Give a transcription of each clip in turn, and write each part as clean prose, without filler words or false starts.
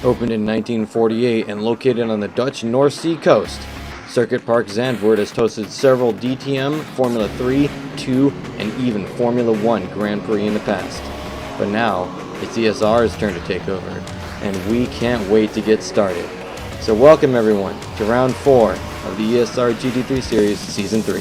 Opened in 1948 and located on the Dutch North Sea coast, Circuit Park Zandvoort has hosted several DTM, Formula 3, 2, and even Formula 1 Grand Prix in the past. But now, it's ESR's turn to take over, and we can't wait to get started. So welcome everyone to round 4 of the ESR GT3 Series Season 3.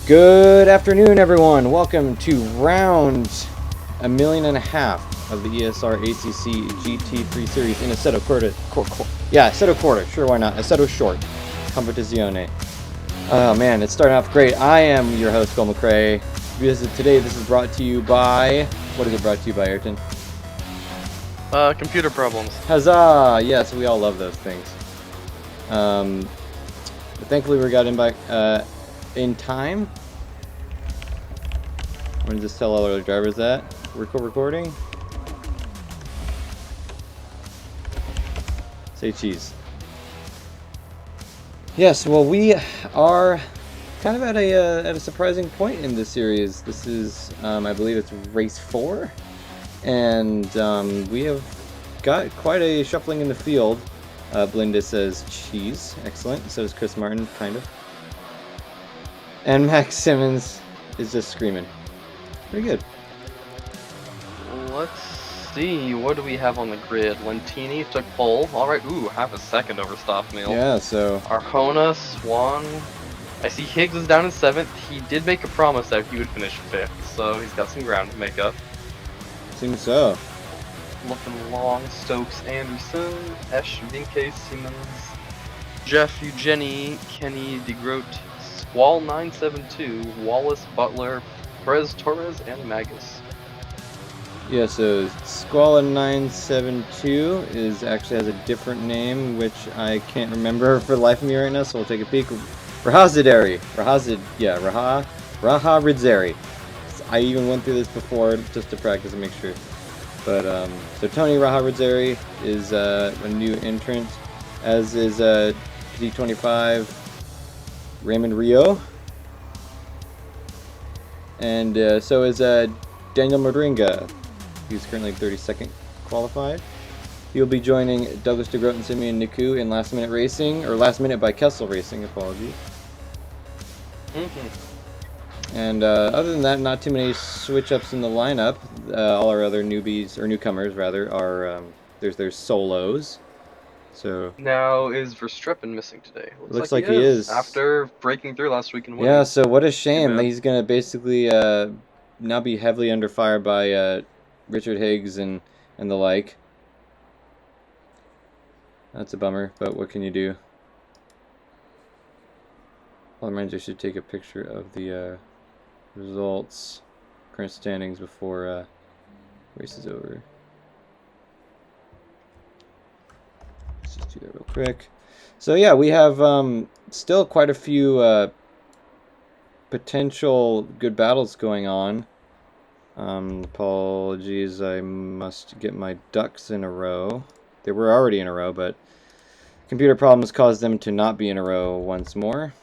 Good afternoon, everyone. Welcome to round 1.5 million of the ESR ACC GT3 Series in Assetto Quarter. Sure, why not? Assetto Short. Competizione. Oh man, it's starting off great. I am your host, McCray. Today, this is brought to you by. What is it brought to you by, Ayrton? Computer problems. Huzzah! Yes, we all love those things. But thankfully, we got in back in time. I'm gonna just tell all our drivers that we're recording. Say cheese. Yes, well, we are kind of at a surprising point in this series. This is, I believe, it's race 4, and we have got quite a shuffling in the field. Belinda says cheese, excellent. So does Chris Martin, kind of. And Max Simmons is just screaming. Pretty good. Let's see, what do we have on the grid? Lentini took pole. Alright, half a second over Stoffmeal. Yeah, so... Arjona, Swan. I see Higgs is down in 7th. He did make a promise that he would finish 5th, so he's got some ground to make up. Seems so. Looking long, Stokes, Anderson, Esch, Vinke, Siemens, Jeff, Eugenie, Kenny, DeGroat, Squall 972, Wallace, Butler, Perez, Torres, and Magus. Yeah, so Squall 972 actually has a different name, which I can't remember for the life of me right now, so we'll take a peek. Raha Rizzeri. I even went through this before just to practice and make sure. But, so Tony Raha Rizzeri is a new entrant, as is D25 Raymond Rio. And so is Daniel Modringa. He's currently 32nd qualified. He'll be joining Douglas DeGroat and Simeon Niku in Last Minute Racing, or Last Minute by Kessel Racing, apologies. And other than that, not too many switch-ups in the lineup. All our other newbies, or newcomers rather, are there's their solos. So now, is Verstappen missing today? Looks like he is. After breaking through last week and winning. Yeah, so what a shame that he's going to basically now be heavily under fire by Richard Higgs and the like. That's a bummer, but what can you do? All reminds I should take a picture of the results, current standings before race is over. Let's just do that real quick. So yeah, we have still quite a few potential good battles going on. Apologies, I must get my ducks in a row. They were already in a row, but computer problems caused them to not be in a row once more.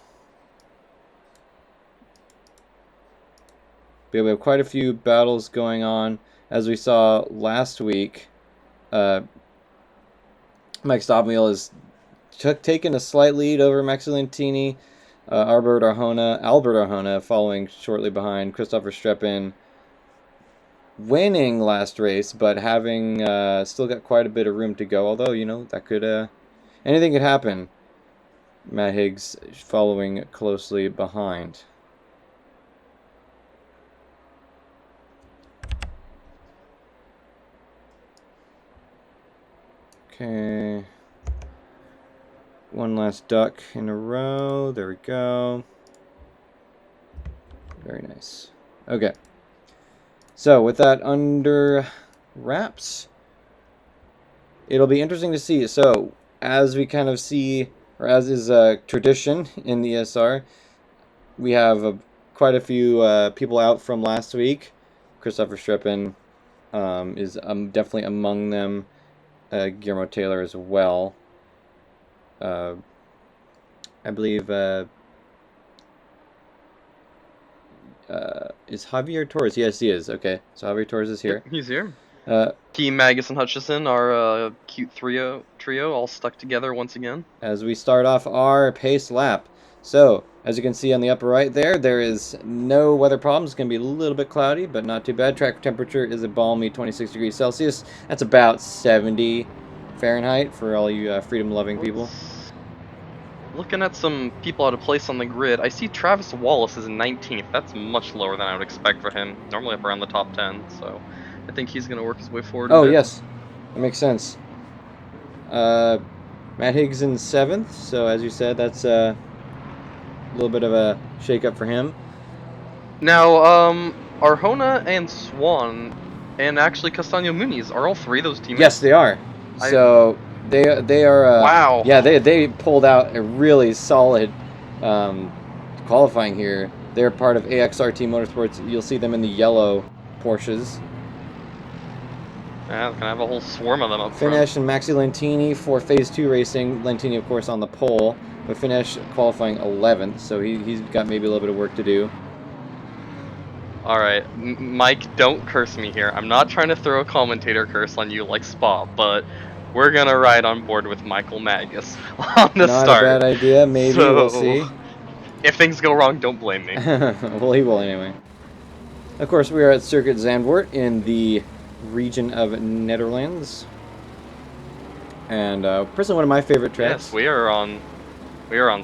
But we have quite a few battles going on. As we saw last week, Mike Stoffmeal has taken a slight lead over Max Lentini. Albert Arjona following shortly behind. Christopher Streppin winning last race, but having still got quite a bit of room to go. Although, you know, that could anything could happen. Matt Higgs following closely behind. Okay. One last duck in a row. There we go. Very nice. Okay. So with that under wraps, it'll be interesting to see. So as we kind of see, or as is tradition in the ESR, we have quite a few people out from last week. Christopher Streppin is definitely among them. Guillermo Taylor as well. I believe is Javier Torres? Yes, he is. Okay, so Javier Torres is here. Yep, he's here. Uh, Team Magus and Hutchison, our cute trio, all stuck together once again. as we start off our pace lap. So, as you can see on the upper right there is no weather problems. It's going to be a little bit cloudy, but not too bad. Track temperature is a balmy 26 degrees Celsius. That's about 70 Fahrenheit for all you freedom-loving people. Looking at some people out of place on the grid, I see Travis Wallace is 19th. That's much lower than I would expect for him. Normally up around the top 10, so I think he's going to work his way forward a bit. Yes. That makes sense. Matt Higgs in 7th, so as you said, that's a little bit of a shake-up for him. Now, Arjona and Swan, and actually Castanya Muniz, are all three of those teammates? Yes, they are. So they are. Wow. Yeah, they pulled out a really solid qualifying here. They're part of AXRT Motorsports. You'll see them in the yellow Porsches. Yeah, gonna have a whole swarm of them up front. Finesh and Maxi Lentini for Phase 2 racing. Lentini, of course, on the pole, but Finesh qualifying 11th, so he's got maybe a little bit of work to do. Alright, Mike, don't curse me here. I'm not trying to throw a commentator curse on you like Spa, but we're gonna ride on board with Michael Magus on the start. Not a bad idea, maybe, we'll see. If things go wrong, don't blame me. Well, he will anyway. Of course, we are at Circuit Zandvoort in the region of Netherlands. And personally, one of my favorite tracks. Yes, we are on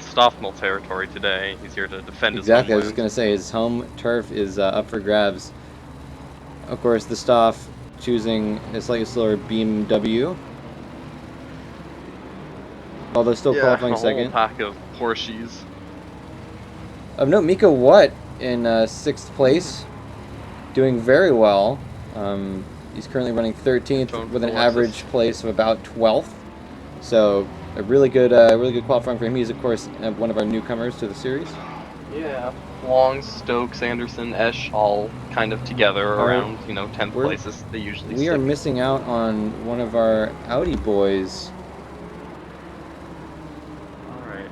Stoffel territory today. He's here to defend his Exactly, I homeland. was just going to say, his home turf is up for grabs. Of course, the Stoff choosing a slightly slower BMW. Although still qualifying second. A whole pack of Porsches. Of note, Mika Watt in 6th place, doing very well. He's currently running 13th with an average place of about 12th. So a really good qualifying for him. He's of course one of our newcomers to the series. Yeah, Long, Stokes, Anderson, Esch, all kind of together around 10th places. They usually. We are missing out on one of our Audi boys. All right,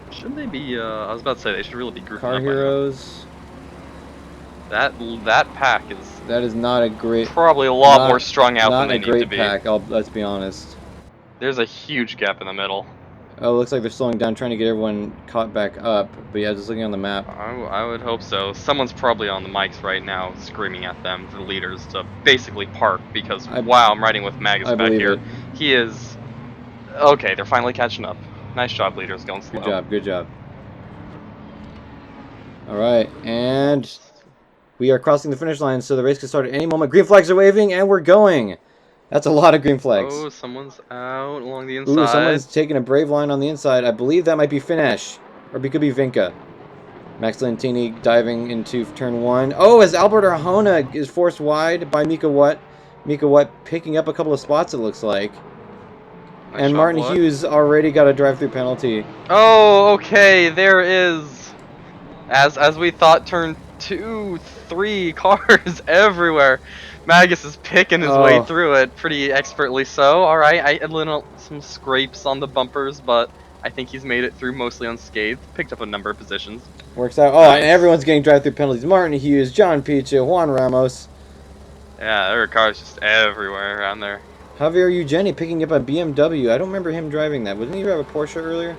should they be? I was about to say they should really be grouping Car up. Heroes. That pack is. That is not a great. Probably a lot more strung out than they need to be. Not a great pack. Let's be honest. There's a huge gap in the middle. Oh, it looks like they're slowing down, trying to get everyone caught back up. But yeah, just looking on the map. I would hope so. Someone's probably on the mics right now screaming at them, the leaders, to basically park because, wow, I'm riding with Magus back here. He is... Okay, they're finally catching up. Nice job, leaders, going slow. Good job. Alright, and we are crossing the finish line, so the race can start at any moment. Green flags are waving, and we're going! That's a lot of green flags. Oh, someone's out along the inside. Ooh, someone's taking a brave line on the inside. I believe that might be Finesh. Or it could be Vinca. Max Lentini diving into turn 1. Oh, as Albert Arjona is forced wide by Mika Watt. Mika Watt picking up a couple of spots, it looks like. Nice and shot, Martin Watt. Hughes already got a drive-through penalty. Oh, okay, there is. As we thought, turn 2, 3, cars everywhere. Magus is picking his way through it pretty expertly so. Alright, I had some scrapes on the bumpers, but I think he's made it through mostly unscathed. Picked up a number of positions. Works out. Oh, nice. And everyone's getting drive-through penalties. Martin Hughes, John Picha, Juan Ramos. Yeah, there are cars just everywhere around there. Javier Eugeni picking up a BMW. I don't remember him driving that. Wasn't he drive a Porsche earlier?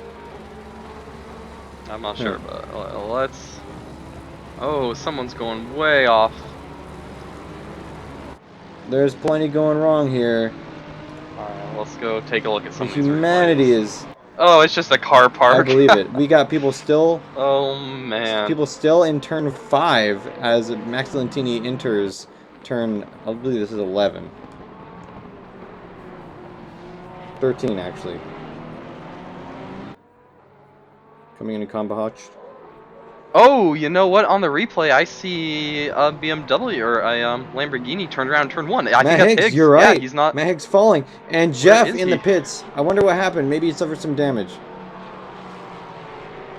I'm not sure, but let's... Oh, someone's going way off. There's plenty going wrong here. Let's go take a look at some of these humanity is... Oh, it's just a car park. I believe it. We got people still... Oh, man. People still in turn 5 as Max Lentini enters turn... I believe this is 11. 13, actually. Coming into Kambahach. Oh, you know what? On the replay, I see a BMW or a Lamborghini turned around turn 1. I think that's Higgs. You're right. Yeah, he's not. Matt Higgs falling, and Jeff in the pits. I wonder what happened. Maybe he suffered some damage.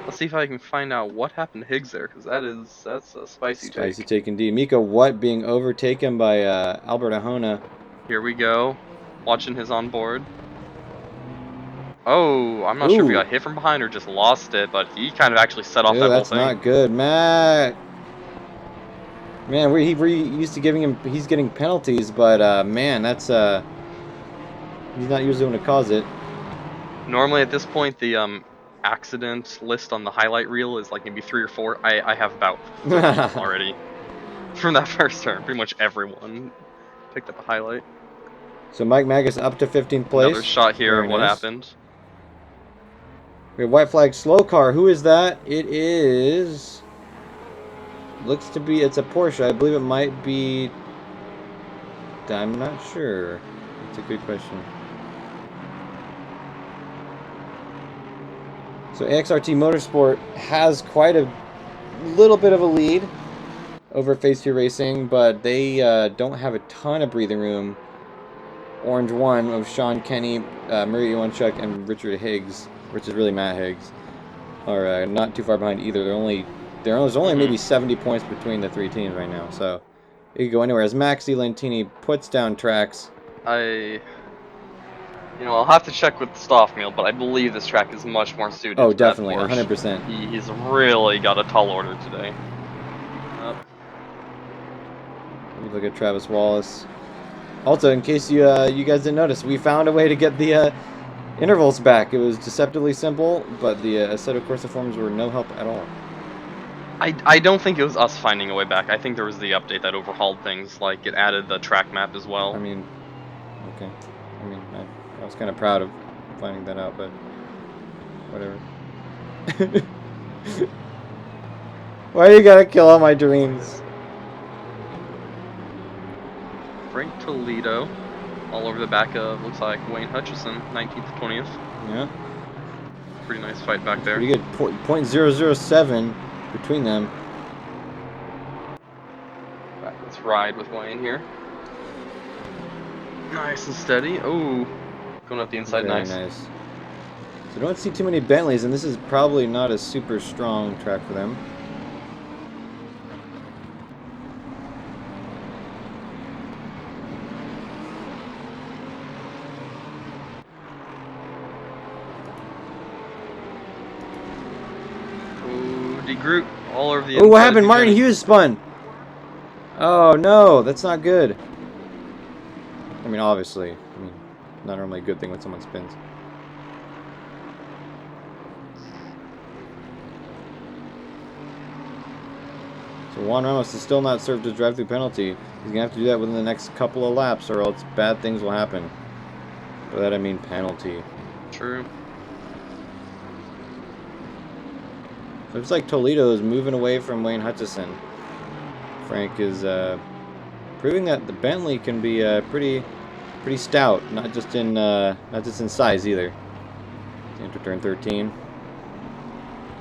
Let's see if I can find out what happened to Higgs there, because that's a spicy take. Spicy take indeed. Mika Watt being overtaken by Albert Arjona. Here we go. watching his onboard. Oh, I'm not sure if he Ooh. got hit from behind or just lost it, but he kind of actually set off Ew, that whole that's thing. not good, Matt. Man, we're used to giving him. He's getting penalties, but man, that's he's not usually going to cause it. Normally at this point, the accident list on the highlight reel is like maybe 3 or 4. I have about 13 already from that first turn. Pretty much everyone picked up a highlight. So Mike Magus up to 15th place. Another shot here Very of what nice. happened. We have white flag slow car. Who is that? It is. Looks to be. It's a Porsche. I believe it might be. I'm not sure. That's a good question. So AXRT Motorsport has quite a little bit of a lead over Phase 2 Racing, but they don't have a ton of breathing room. Orange 1 of Sean Kenny, Murray Iwanchuk, and Richard Higgs, which is really Matt Higgs, are not too far behind either. There's only maybe 70 points between the three teams right now, so it could go anywhere. As Maxi Lentini puts down tracks. I'll have to check with Stoffmeal, but I believe this track is much more suited to Definitely, that Porsche. 100%. He's really got a tall order today. Let me look at Travis Wallace. Also, in case you guys didn't notice, we found a way to get the intervals back. It was deceptively simple, but the Assetto Corsa forms were no help at all. I don't think it was us finding a way back. I think there was the update that overhauled things, like it added the track map as well. I mean, okay. I mean, I was kind of proud of finding that out, but whatever. Why you gotta kill all my dreams? Frank Toledo, all over the back of, looks like Wayne Hutchison, 19th to 20th. Yeah. Pretty nice fight back there. Pretty good. .007 between them. Right, let's ride with Wayne here. Nice and steady. Oh, going up the inside. Very nice. So don't see too many Bentleys, and this is probably not a super strong track for them. Groot all over the. Oh, what happened? Martin Hughes spun. Oh no, that's not good. I mean, obviously, not normally a good thing when someone spins. So Juan Ramos is still not served a drive-through penalty. He's gonna have to do that within the next couple of laps, or else bad things will happen. By that I mean penalty. True. Looks like Toledo is moving away from Wayne Hutchison. Frank is proving that the Bentley can be pretty stout, not just in size either. Into turn 13.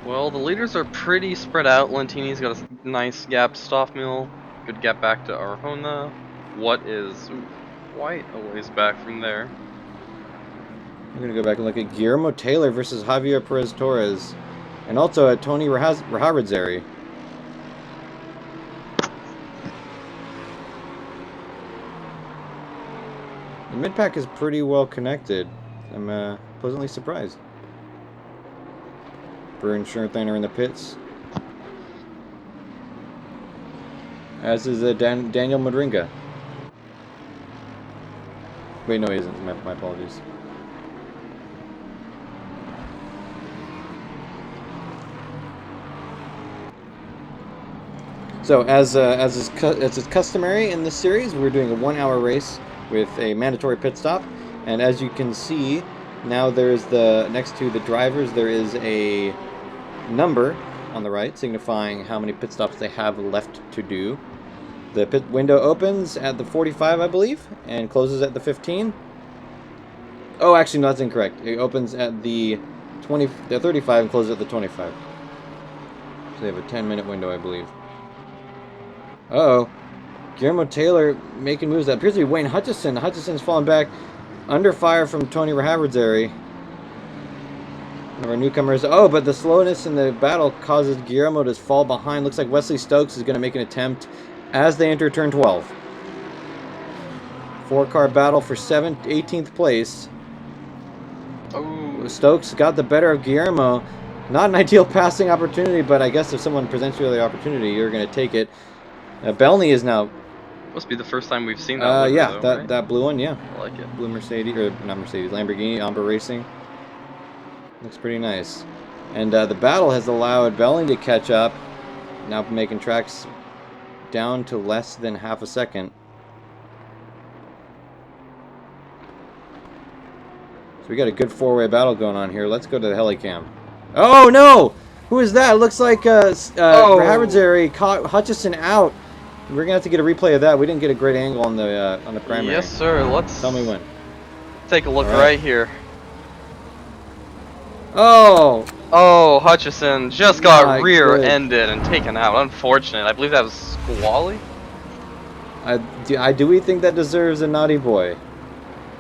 Well, the leaders are pretty spread out. Lentini's got a nice gap to Stoffmeal, good gap back to Arjona. What is quite a ways back from there. I'm gonna go back and look at Guillermo Taylor versus Javier Perez Torres. And also at Tony Raharidzeri. The mid-pack is pretty well connected. I'm pleasantly surprised. Bruin Schurthainer in the pits. As is Daniel Madringa. Wait, no he isn't. My apologies. So, as is customary in this series, we're doing a 1-hour race with a mandatory pit stop. And as you can see, now there's next to the drivers, there is a number on the right signifying how many pit stops they have left to do. The pit window opens at the 45, I believe, and closes at the 15. Oh, actually, no, that's incorrect. It opens at the 35 and closes at the 25. So they have a 10-minute window, I believe. Uh-oh. Guillermo Taylor making moves. That appears to be Wayne Hutchison. Hutchison's fallen back under fire from Tony Raharidzeri. One of our newcomers. Oh, but the slowness in the battle causes Guillermo to fall behind. Looks like Wesley Stokes is going to make an attempt as they enter turn 12. 4-car battle for 18th place. Oh. Stokes got the better of Guillermo. Not an ideal passing opportunity, but I guess if someone presents you with the opportunity, you're going to take it. Belny is now... Must be the first time we've seen that logo, yeah, though, right? that blue one, yeah. I like it. Blue Mercedes, or not Mercedes, Lamborghini, Amber Racing. Looks pretty nice. And the battle has allowed Belny to catch up. Now making tracks down to less than half a second. So we got a good 4-way battle going on here. Let's go to the Helicam. Oh no! Who is that? It looks like Havertzary caught Hutchison out. We're gonna have to get a replay of that. We didn't get a great angle on the primary. Yes, sir. Let's tell me when. Take a look right here. Oh! Oh, Hutchison just got rear-ended and taken out. Unfortunate. I believe that was Squally. Do we think that deserves a naughty boy?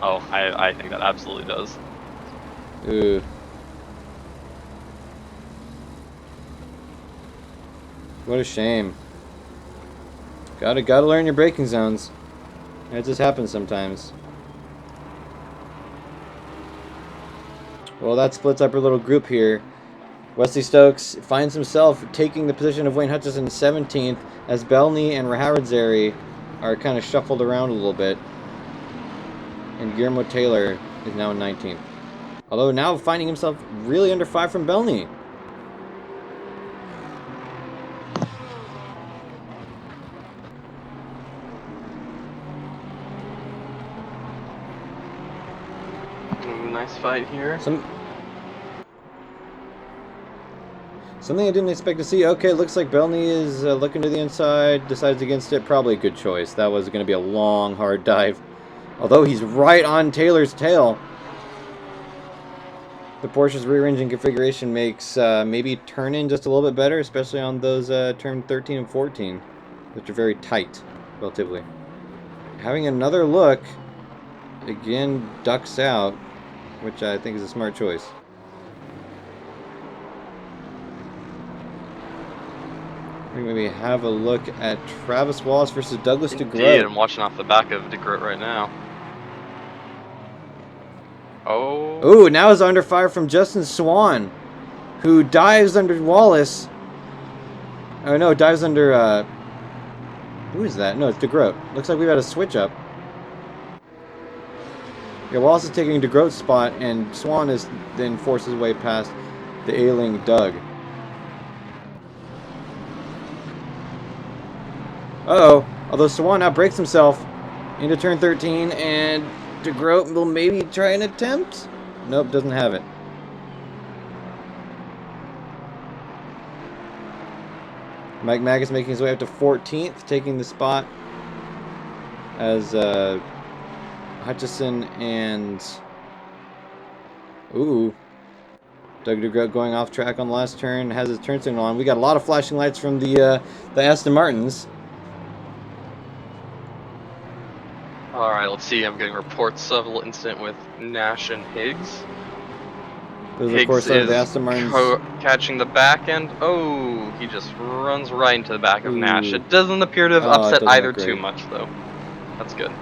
Oh, I think that absolutely does. Ooh. What a shame. Gotta learn your braking zones. It just happens sometimes. Well, that splits up our little group here. Wesley Stokes finds himself taking the position of Wayne Hutchison 17th as Belny and Havertzary are kind of shuffled around a little bit. And Guillermo Taylor is now in 19th. Although now finding himself really under 5 from Belny. Nice fight here. Something I didn't expect to see. Okay, looks like Belny is looking to the inside, decides against it. Probably a good choice. That was going to be a long, hard dive. Although he's right on Taylor's tail. The Porsche's rear engine configuration makes maybe turn in just a little bit better, especially on those turn 13 and 14, which are very tight, relatively. Having another look, again, ducks out, which I think is a smart choice. Maybe have a look at Travis Wallace versus Douglas DeGroat. Indeed, I'm watching off the back of DeGroat right now. Oh. Ooh, now is under fire from Justin Swan, who dives under Wallace. Oh no, dives under, who is that? No, it's DeGroat. Looks like we've had a switch up. Yeah, Wallace is taking DeGroat's spot, and Swan is then forces his way past the ailing Doug. Uh-oh. Although Swan now breaks himself into turn 13, and DeGroat will maybe try an attempt? Nope, doesn't have it. Mike Magus making his way up to 14th, taking the spot as Hutchison and... Ooh. Doug DeGroat going off track on the last turn, has his turn signal on. We got a lot of flashing lights from the Aston Martins. Alright, let's see. I'm getting reports of a little incident with Nash and Higgs. There's, Higgs of course, is the Aston Martins catching the back end. Oh, he just runs right into the back of Nash. It doesn't appear to have upset either too much, though. That's good.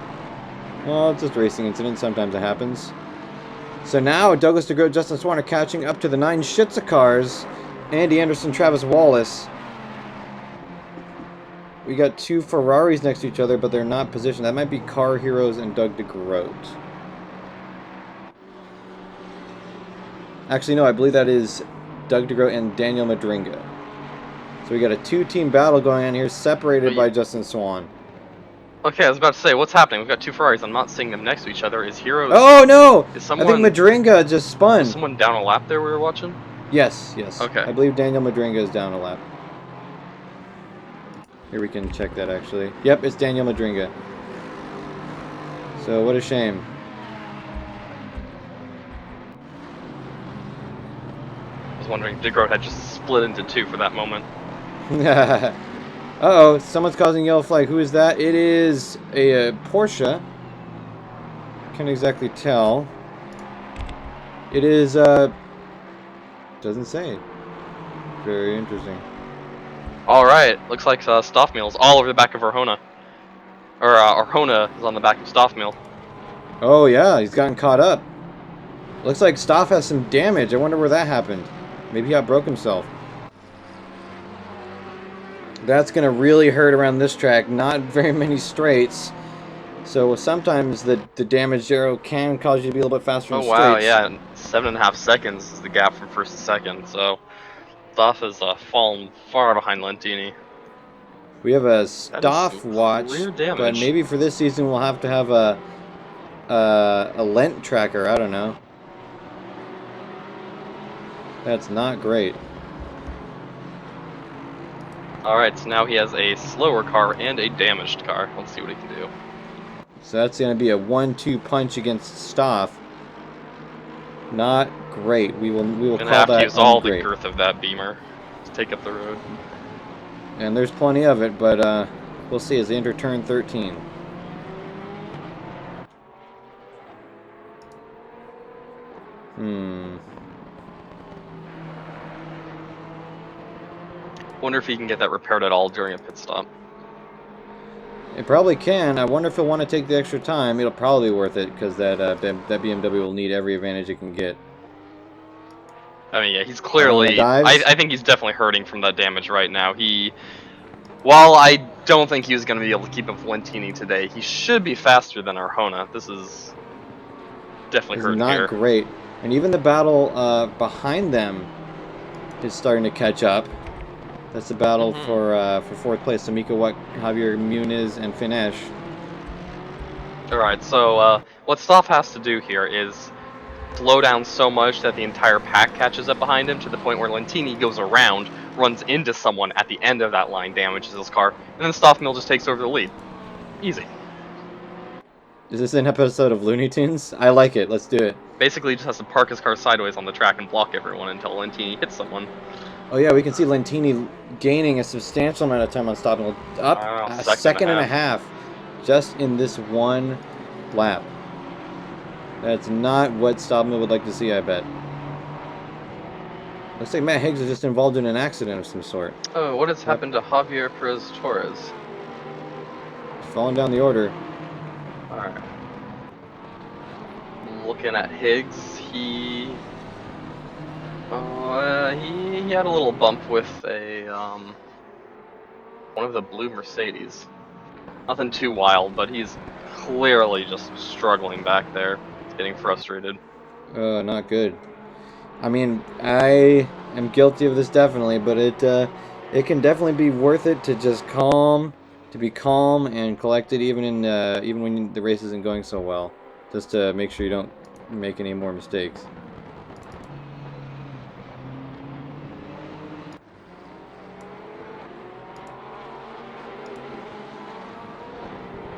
Well, it's just a racing incident. Sometimes it happens. So now, Douglas DeGroat, Justin Swan are catching up to the 9 Shitza cars. Andy Anderson, Travis Wallace. We got 2 Ferraris next to each other, but they're not positioned. That might be Car Heroes and Doug DeGroat. Actually, no, I believe that is Doug DeGroat and Daniel Madringa. So we got a 2-team battle going on here, separated by Justin Swan. Okay, I was about to say, what's happening? We've got 2 Ferraris. I'm not seeing them next to each other. Is Heroes... Oh, no! Is someone... I think Madringa just spun. Is someone down a lap there we were watching? Yes, yes. Okay. I believe Daniel Madringa is down a lap. Here we can check that, actually. Yep, it's Daniel Madringa. So, what a shame. I was wondering if DeGroat had just split into 2 for that moment. Uh-oh, someone's causing yellow flag. Who is that? It is a Porsche. Can't exactly tell. It is, doesn't say. Very interesting. Alright, looks like Stoffmeal's all over the back of Verhona. Or Arjona is on the back of Stoffmill. Oh yeah, he's gotten caught up. Looks like Stoff has some damage. I wonder where that happened. Maybe he outbroke himself. That's going to really hurt around this track. Not very many straights. So sometimes the damage arrow can cause you to be a little bit faster in Oh wow, straights. yeah, 7.5 seconds is the gap from first to second, so Stoff has fallen far behind Lentini. We have a That is some stopwatch, clear but damage. maybe for this season we'll have to have a lent tracker. I don't know. That's not great. Alright, so now he has a slower car and a damaged car. Let's see what he can do. So that's going to be a 1-2 punch against Stoff. Not great. We will Gonna call have to that use all the ungreat. girth of that Beamer to take up the road. And there's plenty of it, but we'll see as they enter turn 13. Wonder if he can get that repaired at all during a pit stop. It probably can. I wonder if he'll want to take the extra time. It'll probably be worth it because that BMW will need every advantage it can get. I mean, yeah, he's clearly... dives. I think he's definitely hurting from that damage right now. While I don't think he was going to be able to keep up with Lentini today, he should be faster than Arjona. This is definitely hurting not here. great. And even the battle behind them is starting to catch up. That's the battle for fourth place. Samika, Javier Muniz, and Finesh. Alright, so what Stoff has to do here is slow down so much that the entire pack catches up behind him to the point where Lentini goes around, runs into someone at the end of that line, damages his car, and then Stoffmill just takes over the lead. Easy. Is this an episode of Looney Tunes? I like it. Let's do it. Basically, he just has to park his car sideways on the track and block everyone until Lentini hits someone. Oh yeah, we can see Lentini gaining a substantial amount of time on stopping. Up a second and a half just in this one lap. That's not what Stoppmill would like to see, I bet. Looks like Matt Higgs is just involved in an accident of some sort. Oh, what has happened to Javier Perez Torres? He's falling down the order. Alright. Looking at Higgs, he had a little bump with a one of the blue Mercedes. Nothing too wild, but he's clearly just struggling back there. He's getting frustrated. Not good. I mean, I am guilty of this definitely, but it can definitely be worth it to just be calm and collected even when the race isn't going so well, just to make sure you don't make any more mistakes.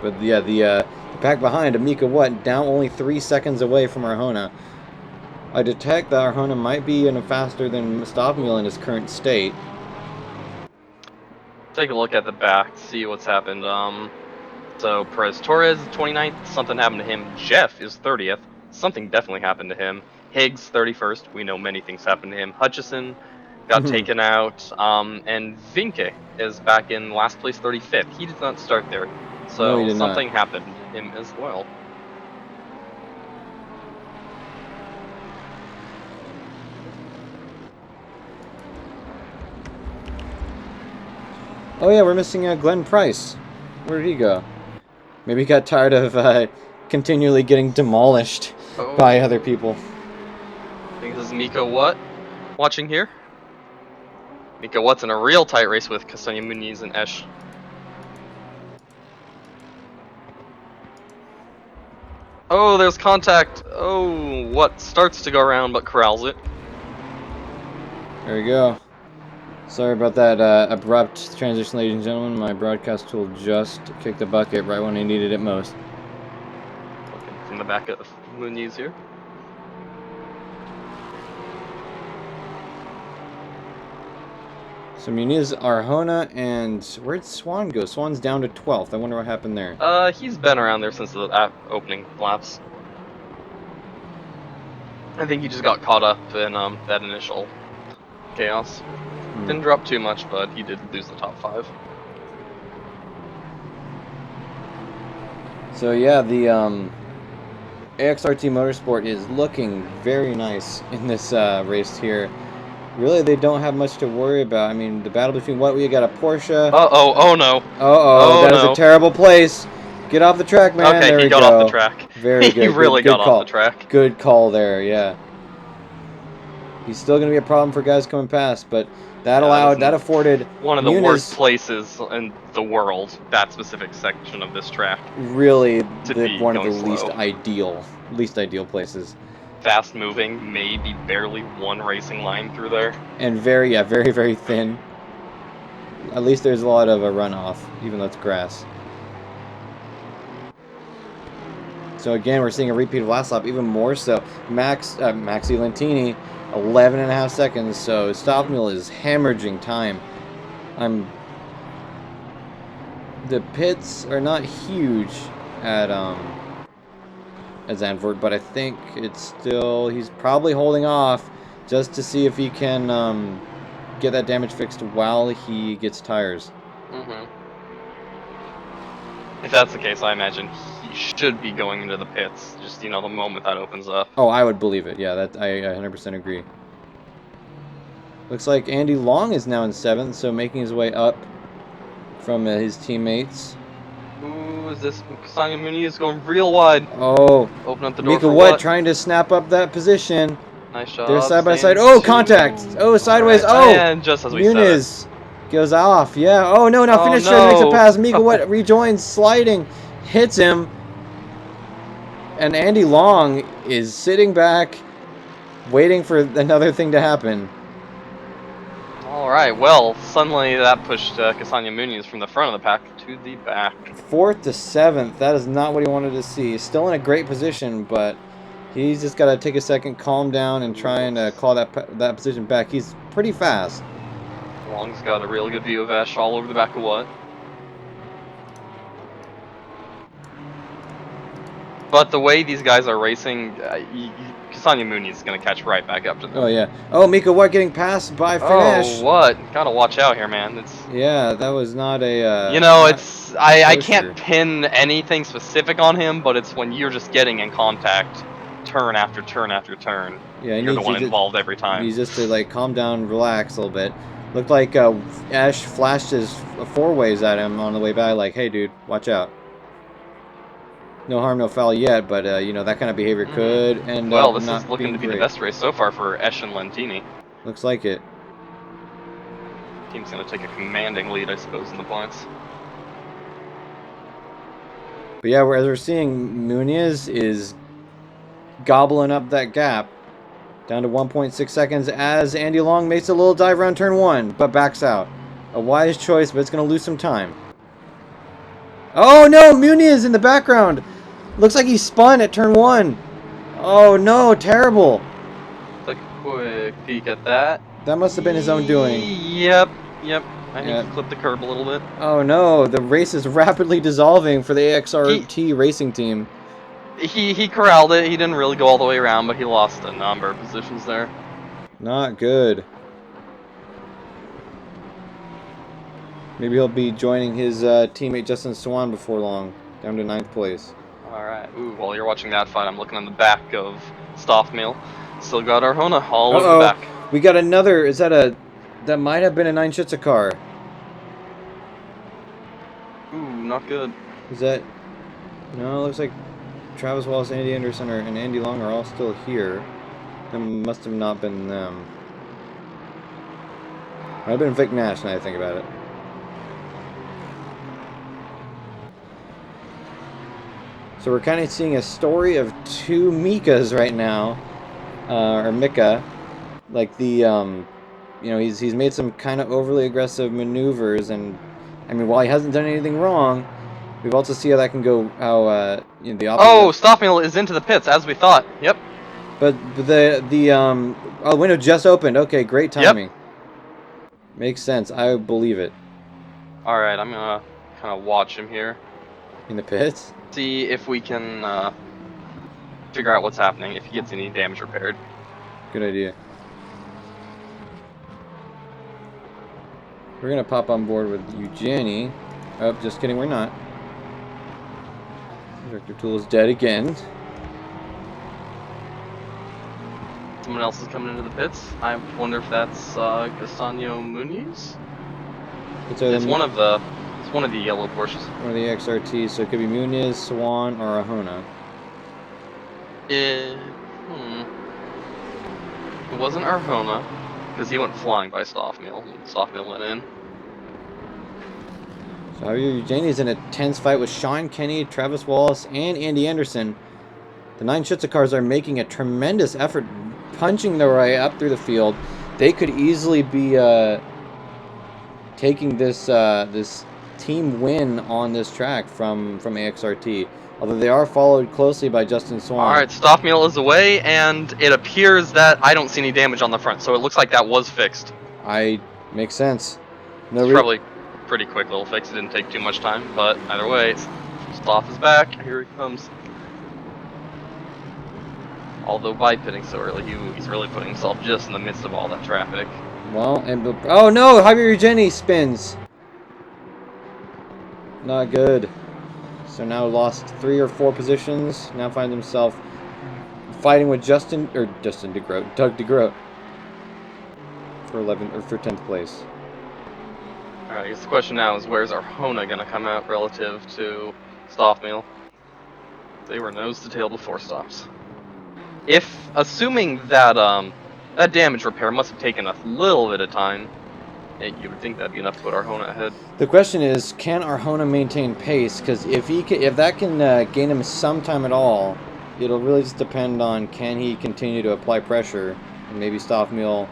But yeah, the pack behind, Amika down only 3 seconds away from Arjona. I detect that Arjona might be faster than Stoffmill in his current state. Take a look at the back, see what's happened. So Perez Torres, 29th, something happened to him. Jeff is 30th, something definitely happened to him. Higgs, 31st, we know many things happened to him. Hutchison got taken out, and Vinke is back in last place, 35th. He did not start there, so No, he did something not. happened to him as well. Oh yeah, we're missing Glenn Price. Where did he go? Maybe he got tired of continually getting demolished by other people. I think this is Miko Watt watching here. Miko Watt's in a real tight race with Castanya, Muniz, and Esch. Oh, there's contact. Oh, Watt starts to go around but corrals it. There we go. Sorry about that abrupt transition, ladies and gentlemen. My broadcast tool just kicked the bucket right when I needed it most. Looking from the back of Muniz here. So Muniz, Arjona, and where'd Swan go? Swan's down to 12th. I wonder what happened there. He's been around there since the opening laps. I think he just got caught up in that initial chaos. Didn't drop too much, but he did lose the top 5. So yeah, the AXRT Motorsport is looking very nice in this race here. Really, they don't have much to worry about. I mean, the battle between what we got a Porsche. Uh-oh, oh no. Uh-oh, Oh that is a no. terrible place. Get off the track, man. Okay, There he we got off the go. track. Very He good. really Good got off call. the track. Good call there, yeah. He's still going to be a problem for guys coming past, but that afforded one of the worst Muniz places in the world, that specific section of this track, really to be one of the going slow. least ideal places. Fast moving, maybe barely one racing line through there. And very, very thin. At least there's a lot of a runoff, even though it's grass. So again, we're seeing a repeat of last lap, even more so. Maxi Lentini, 11.5 seconds. So Stoffmühl is hemorrhaging time. The pits are not huge at Zandvoort, but I think it's still, he's probably holding off just to see if he can get that damage fixed while he gets tires. If that's the case, I imagine he should be going into the pits, just, you know, the moment that opens up. Oh, I would believe it. Yeah, that I 100% agree. Looks like Andy Long is now in 7th, so making his way up from his teammates. Ooh, is this Castanya Muniz going real wide? Oh, Open up the door Mika for Watt what? trying to snap up that position. Nice job. They're side by side. Oh, contact! Oh, sideways. Right. Oh, and just as we said Muniz goes off. Yeah. Oh no! Now finisher makes a pass. Mika Watt rejoins, sliding, hits him, and Andy Long is sitting back, waiting for another thing to happen. Alright, well, suddenly that pushed Castanya Muniz from the front of the pack to the back. 4th to 7th, that is not what he wanted to see. Still in a great position, but he's just got to take a second, calm down, and try and call that position back. He's pretty fast. Long's got a really good view of Ash all over the back of what? But the way these guys are racing, Castanya Muniz is going to catch right back up to them. Oh, yeah. Oh, Mika Watt getting passed by Finish. Oh, what? Gotta watch out here, man. Yeah, that was not a... you know, it's... I can't pin anything specific on him, but it's when you're just getting in contact, turn after turn after turn. Yeah, you're the one involved every time. He's just to, like, calm down, relax a little bit. Looked like Ash flashed his 4-ways at him on the way by, like, hey, dude, watch out. No harm, no foul yet, but, you know, that kind of behavior could end up not being great. Well, this is looking to be the best race so far for Esch and Lentini. Looks like it. Team's going to take a commanding lead, I suppose, in the points. But yeah, as we're seeing, Muniz is gobbling up that gap. Down to 1.6 seconds as Andy Long makes a little dive around turn 1, but backs out. A wise choice, but it's going to lose some time. Oh no, Muniz in the background. Looks like he spun at turn 1. Oh no, terrible. Take a quick peek at that. That must have been his own doing. Yep. I think he clipped the curb a little bit. Oh no, the race is rapidly dissolving for the AXRT racing team. He corralled it. He didn't really go all the way around, but he lost a number of positions there. Not good. Maybe he'll be joining his teammate Justin Swan before long, down to 9th place. Alright, ooh, while you're watching that fight, I'm looking on the back of Stoffmühl. Still got Arjona all over the back. We got another, that might have been a 9 Schütze car. Ooh, not good. Is that, no, it looks like Travis Wallace, Andy Anderson, and Andy Long are all still here. That must have not been them. Might have been Vic Nash, now I think about it. So we're kind of seeing a story of 2 Mikas right now, or Mika. Like the, you know, he's made some kind of overly aggressive maneuvers, and I mean, while he hasn't done anything wrong, we've also seen how that can go. How you know, the opposite. Oh, Stoffmühl is into the pits as we thought. Yep. But the window just opened. Okay, great timing. Yep. Makes sense. I believe it. All right, I'm gonna kind of watch him here. In the pits? See if we can figure out what's happening, if he gets any damage repaired. Good idea. We're gonna pop on board with Eugenie. Oh, just kidding, we're not. Director Tool is dead again. Someone else is coming into the pits. I wonder if that's Castanya Muniz. It's one of the yellow Porsches. One of the XRTs, so it could be Muniz, Swan, or Ahona. It wasn't Arjona, because he went flying by Stoffmeal. Stoffmeal went in. So Javier Eugeni's in a tense fight with Sean Kenny, Travis Wallace, and Andy Anderson. The 9 Schütze cars are making a tremendous effort, punching their way up through the field. They could easily be taking this this team win on this track from AXRT. Although they are followed closely by Justin Swan. Alright, Stoffmeal is away, and it appears that I don't see any damage on the front, so it looks like that was fixed. Makes sense. No, it's probably a pretty quick little fix. It didn't take too much time, but either way, Stoff is back. Here he comes. Although by pitting so early, he's really putting himself just in the midst of all that traffic. Well, and oh no, Javier Eugeni spins. Not good. So now lost 3 or 4 positions. Now finds himself fighting with Doug DeGroat for 10th place. Alright, I guess the question now is where's Arjona gonna come out relative to Stoffmeal? They were nose to tail before stops. Assuming that that damage repair must have taken a little bit of time, you would think that'd be enough to put Arjona ahead. The question is, can Arjona maintain pace? Because if that can gain him some time at all, it'll really just depend on can he continue to apply pressure, and maybe Stoffmeal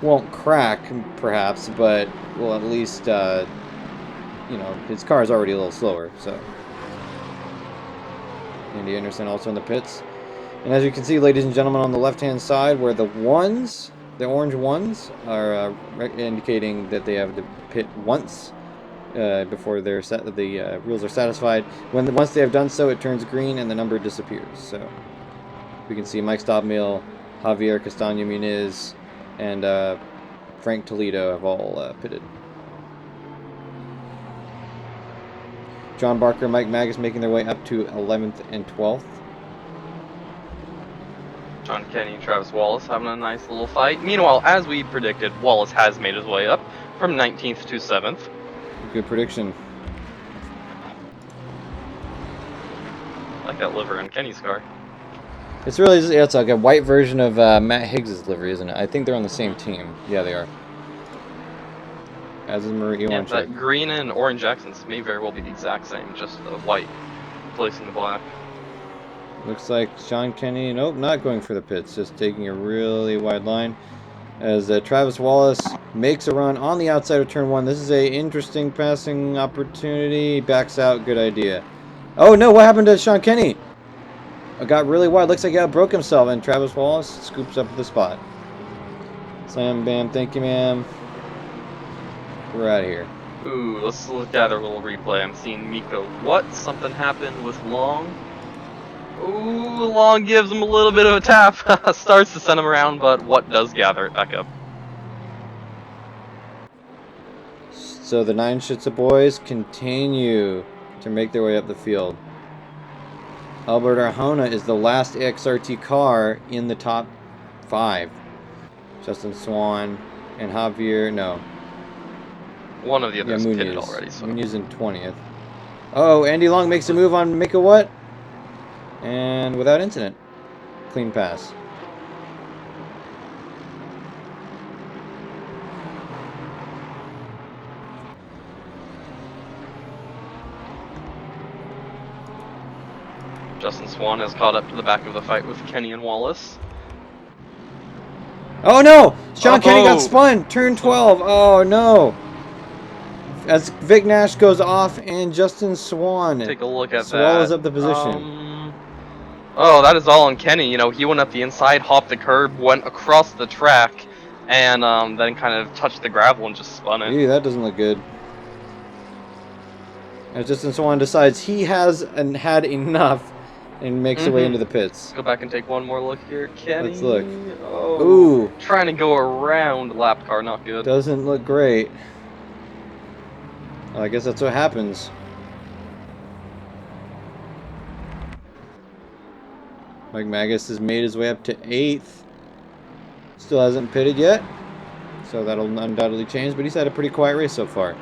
won't crack, perhaps, but will at least, his car is already a little slower. So, Andy Anderson also in the pits, and as you can see, ladies and gentlemen, on the left-hand side, where the orange ones are indicating that they have to pit once before the rules are satisfied. Once they have done so, it turns green and the number disappears. So we can see Mike Stoffmeal, Javier Castanya Muniz, and Frank Toledo have all pitted. John Barker, Mike Magus making their way up to 11th and 12th. Sean Kenny and Travis Wallace having a nice little fight. Meanwhile, as we predicted, Wallace has made his way up from 19th to 7th. Good prediction. I like that liver in Kenny's car. It's like a white version of Matt Higgs' livery, isn't it? I think they're on the same team. Yeah, they are. As is Marie Yeah, that green and orange accents may very well be the exact same, just the white replacing the black. Looks like Sean Kenny, nope, not going for the pits, just taking a really wide line. As Travis Wallace makes a run on the outside of turn 1. This is a interesting passing opportunity. Backs out, good idea. Oh no, what happened to Sean Kenny? It got really wide, looks like he broke himself, and Travis Wallace scoops up the spot. Slam, bam, thank you, ma'am. We're out of here. Ooh, let's look at our little replay. I'm seeing Miko. What? Something happened with Long? Ooh, Long gives him a little bit of a tap. Starts to send him around, but what does gather it back up? So the 9 Schütze boys continue to make their way up the field. Albert Arjona is the last XRT car in the top 5. Justin Swan and Javier, no. One of the others pitted already. So. Muniz in 20th. Oh, Andy Long makes a move on Mika what? And without incident. Clean pass. Justin Swan has caught up to the back of the fight with Kenny and Wallace. Oh no! Sean Kenny got spun! Turn 12! Oh no! As Vic Nash goes off and Justin Swan take a look at swallows up the position. Oh, that is all on Kenny. You know, he went up the inside, hopped the curb, went across the track, and then kind of touched the gravel and just spun it. Ew, that doesn't look good. As Justin Swan decides he has had enough and makes their way into the pits. Go back and take one more look here, Kenny. Let's look. Oh, ooh. Trying to go around lap car, not good. Doesn't look great. Well, I guess that's what happens. Mike Magus has made his way up to 8th. Still hasn't pitted yet, so that'll undoubtedly change, but he's had a pretty quiet race so far.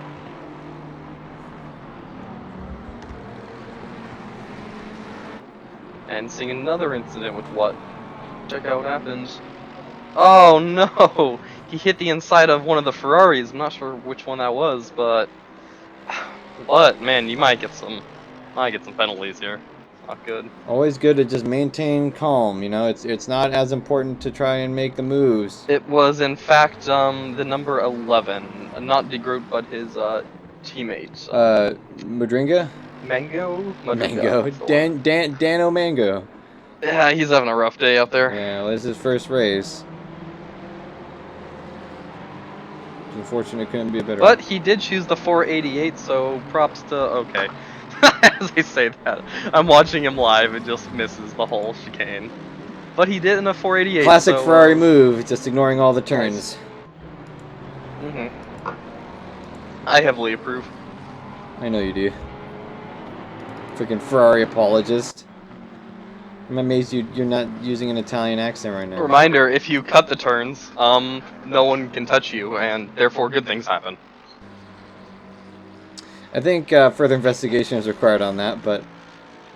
And seeing another incident with what? Check out what happens. Oh no! He hit the inside of one of the Ferraris. I'm not sure which one that was, but man, you might get some penalties here. Not good. Always good to just maintain calm. You know, it's not as important to try and make the moves. It was in fact the number 11, not De Groot, but his teammate. Madringa? Mango. Mango. Dano Mango. Yeah, he's having a rough day out there. Yeah, well, this is his first race. It's unfortunate it couldn't be a better But he did choose the 488, so props to... Okay. As I say that, I'm watching him live and just misses the whole chicane. But he did in a 488. Classic so, Ferrari move, just ignoring all the turns. Nice. I heavily approve. I know you do. Freaking Ferrari apologist. I'm amazed you're not using an Italian accent right now. Reminder, if you cut the turns, no one can touch you, and therefore good things happen. I think further investigation is required on that, but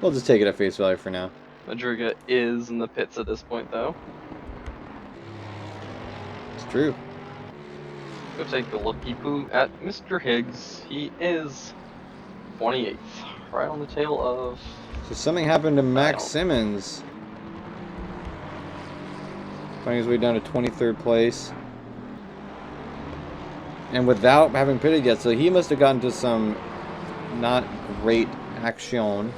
we'll just take it at face value for now. Madriga is in the pits at this point, though. It's true. Go take a looky poo at Mr. Higgs. He is 28th, right on the tail of... So something happened to Max Simmons. Finding his way down to 23rd place. And without having pitted yet, so he must have gotten to some not great action.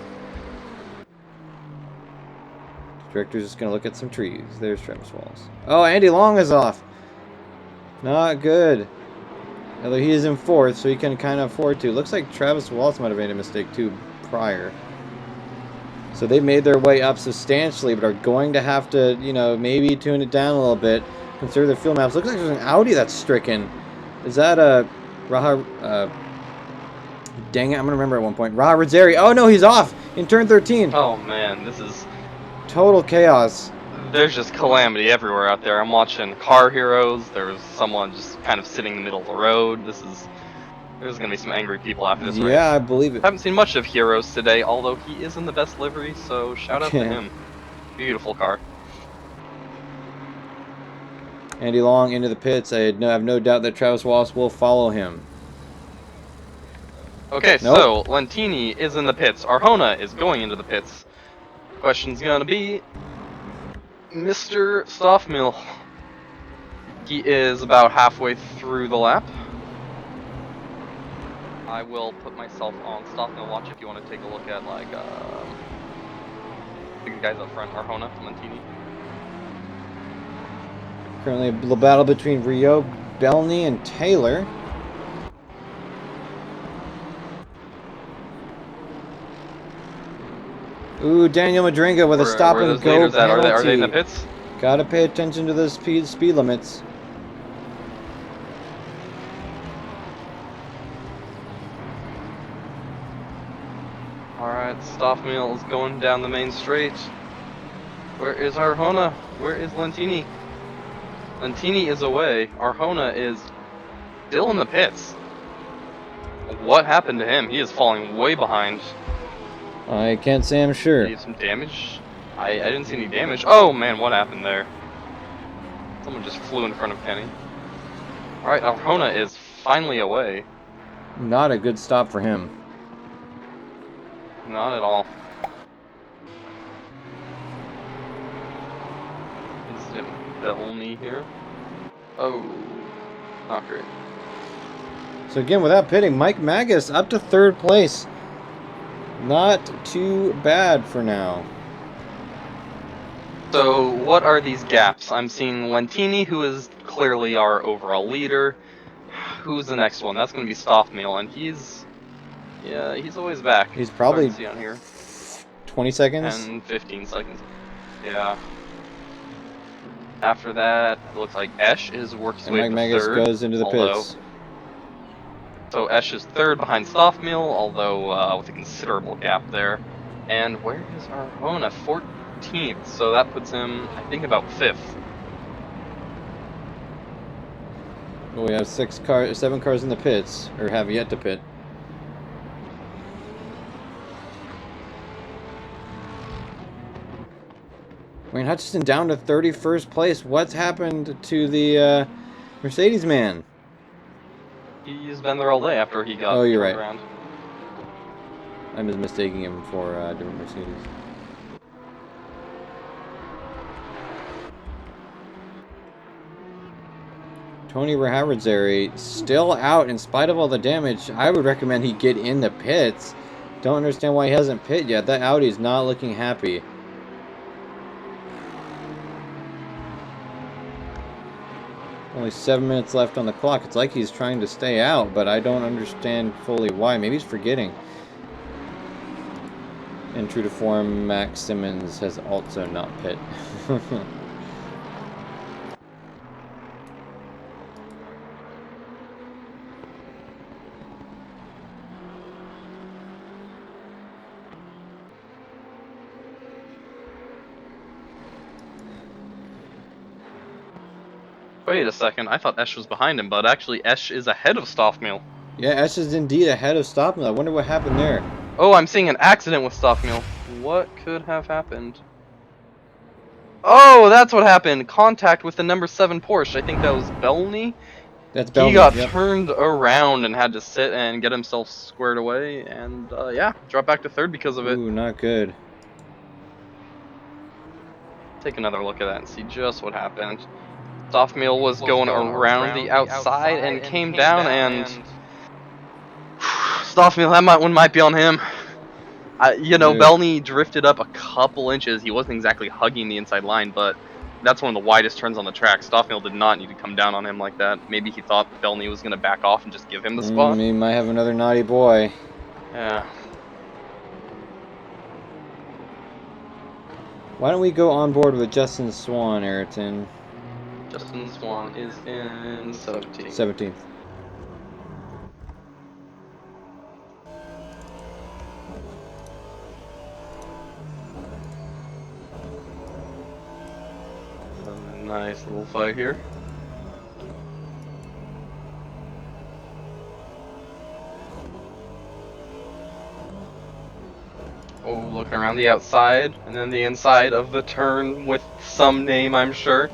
Director's just going to look at some trees. There's Travis Wallace. Oh, Andy Long is off. Not good. Although he is in 4th, so he can kind of afford to. Looks like Travis Wallace might have made a mistake too prior. So they made their way up substantially, but are going to have to, you know, maybe tune it down a little bit. Consider the field maps. Looks like there's an Audi that's stricken. Is that a Raha? Dang it, I'm gonna remember at one point. Raha Rizzeri. Oh no, he's off in turn 13. Oh man, this is total chaos. There's just calamity everywhere out there. I'm watching Car Heroes. There's someone just kind of sitting in the middle of the road. There's gonna be some angry people after this race. Yeah, I believe it. Haven't seen much of Heroes today, although he is in the best livery, so shout out to him. Beautiful car. Andy Long into the pits. I have no doubt that Travis Wallace will follow him. Okay, so Lentini is in the pits. Arjona is going into the pits. Question's gonna be Mr. Stoffmill. He is about halfway through the lap. I will put myself on Stoffmill watch if you want to take a look at like the guys up front, Arjona, Lentini. Currently a battle between Rio, Belny, and Taylor. Ooh, Daniel Madringa with a stop and go penalty. Are they in the pits? Gotta pay attention to the speed limits. Alright, Stoffmill is going down the main straight. Where is Arjona? Where is Lentini? Lentini is away. Arjona is still in the pits. What happened to him? He is falling way behind. I can't say I'm sure. Did he have some damage? I didn't see any damage. Oh man, what happened there? Someone just flew in front of Kenny. Alright, Arjona is finally away. Not a good stop for him. Not at all. Is it Belny here? Oh, not great. So again, without pitting, Mike Magus up to 3rd place. Not too bad for now. So what are these gaps? I'm seeing Lentini, who is clearly our overall leader. Who's the next one? That's going to be Stoffmill, and he's always back. He's probably see on here. 20 seconds? 10, 15 seconds. Yeah. After that, it looks like Esch is working his way Mike Magus third, goes into the pits. So Esch is 3rd behind Stoffmill, although with a considerable gap there. And where is Arjona? 14th, so that puts him, I think, about 5th. Well, we have 7 cars in the pits, or have yet to pit. Wayne Hutchinson down to 31st place. What's happened to the Mercedes man? He's been there all day after he got you're turned right. around. I was mistaking him for a different Mercedes. Tony Raharazeri still out in spite of all the damage. I would recommend he get in the pits. Don't understand why he hasn't pit yet. That Audi is not looking happy. Only 7 minutes left on the clock. It's like he's trying to stay out, but I don't understand fully why. Maybe he's forgetting. And true to form, Max Simmons has also not pit. Wait a second, I thought Esch was behind him, but actually Esch is ahead of Stoffmeal. Yeah, Esch is indeed ahead of Stoffmeal. I wonder what happened there. Oh, I'm seeing an accident with Stoffmeal. What could have happened? Oh, that's what happened. Contact with the number 7 Porsche. I think that was Belny. That's Belny. He got yep. turned around and had to sit and get himself squared away, and yeah, drop back to 3rd because of it. Ooh, not good. Take another look at that and see just what happened. Stoffmeal was going around the outside and came down, and Stoffmeal, that one might be on him. You know, Belny drifted up a couple inches. He wasn't exactly hugging the inside line, but that's one of the widest turns on the track. Stoffmeal did not need to come down on him like that. Maybe he thought Belny was going to back off and just give him the spot. He might have another naughty boy. Yeah. Why don't we go on board with Justin Swan, Ayrton? Justin Swan is in 17th. 17th. Nice little fight here. Oh, looking around the outside, and then the inside of the turn with some name, I'm sure.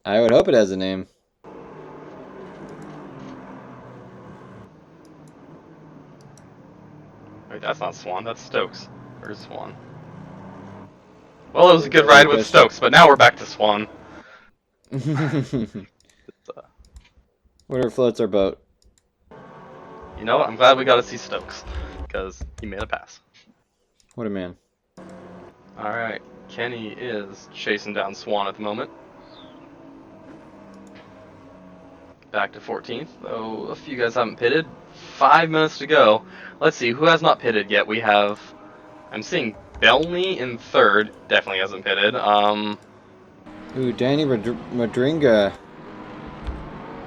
I would hope it has a name. Wait, that's not Swan, that's Stokes. Where's Swan? Well, it was a good ride with Stokes, but now we're back to Swan. Whatever floats our boat. You know what? I'm glad we got to see Stokes, because he made a pass. What a man. Alright, Kenny is chasing down Swan at the moment. Back to 14th, though a few guys haven't pitted. 5 minutes to go. Let's see, who has not pitted yet? We have... I'm seeing Belny in 3rd. Definitely hasn't pitted. Ooh, Danny Madringa.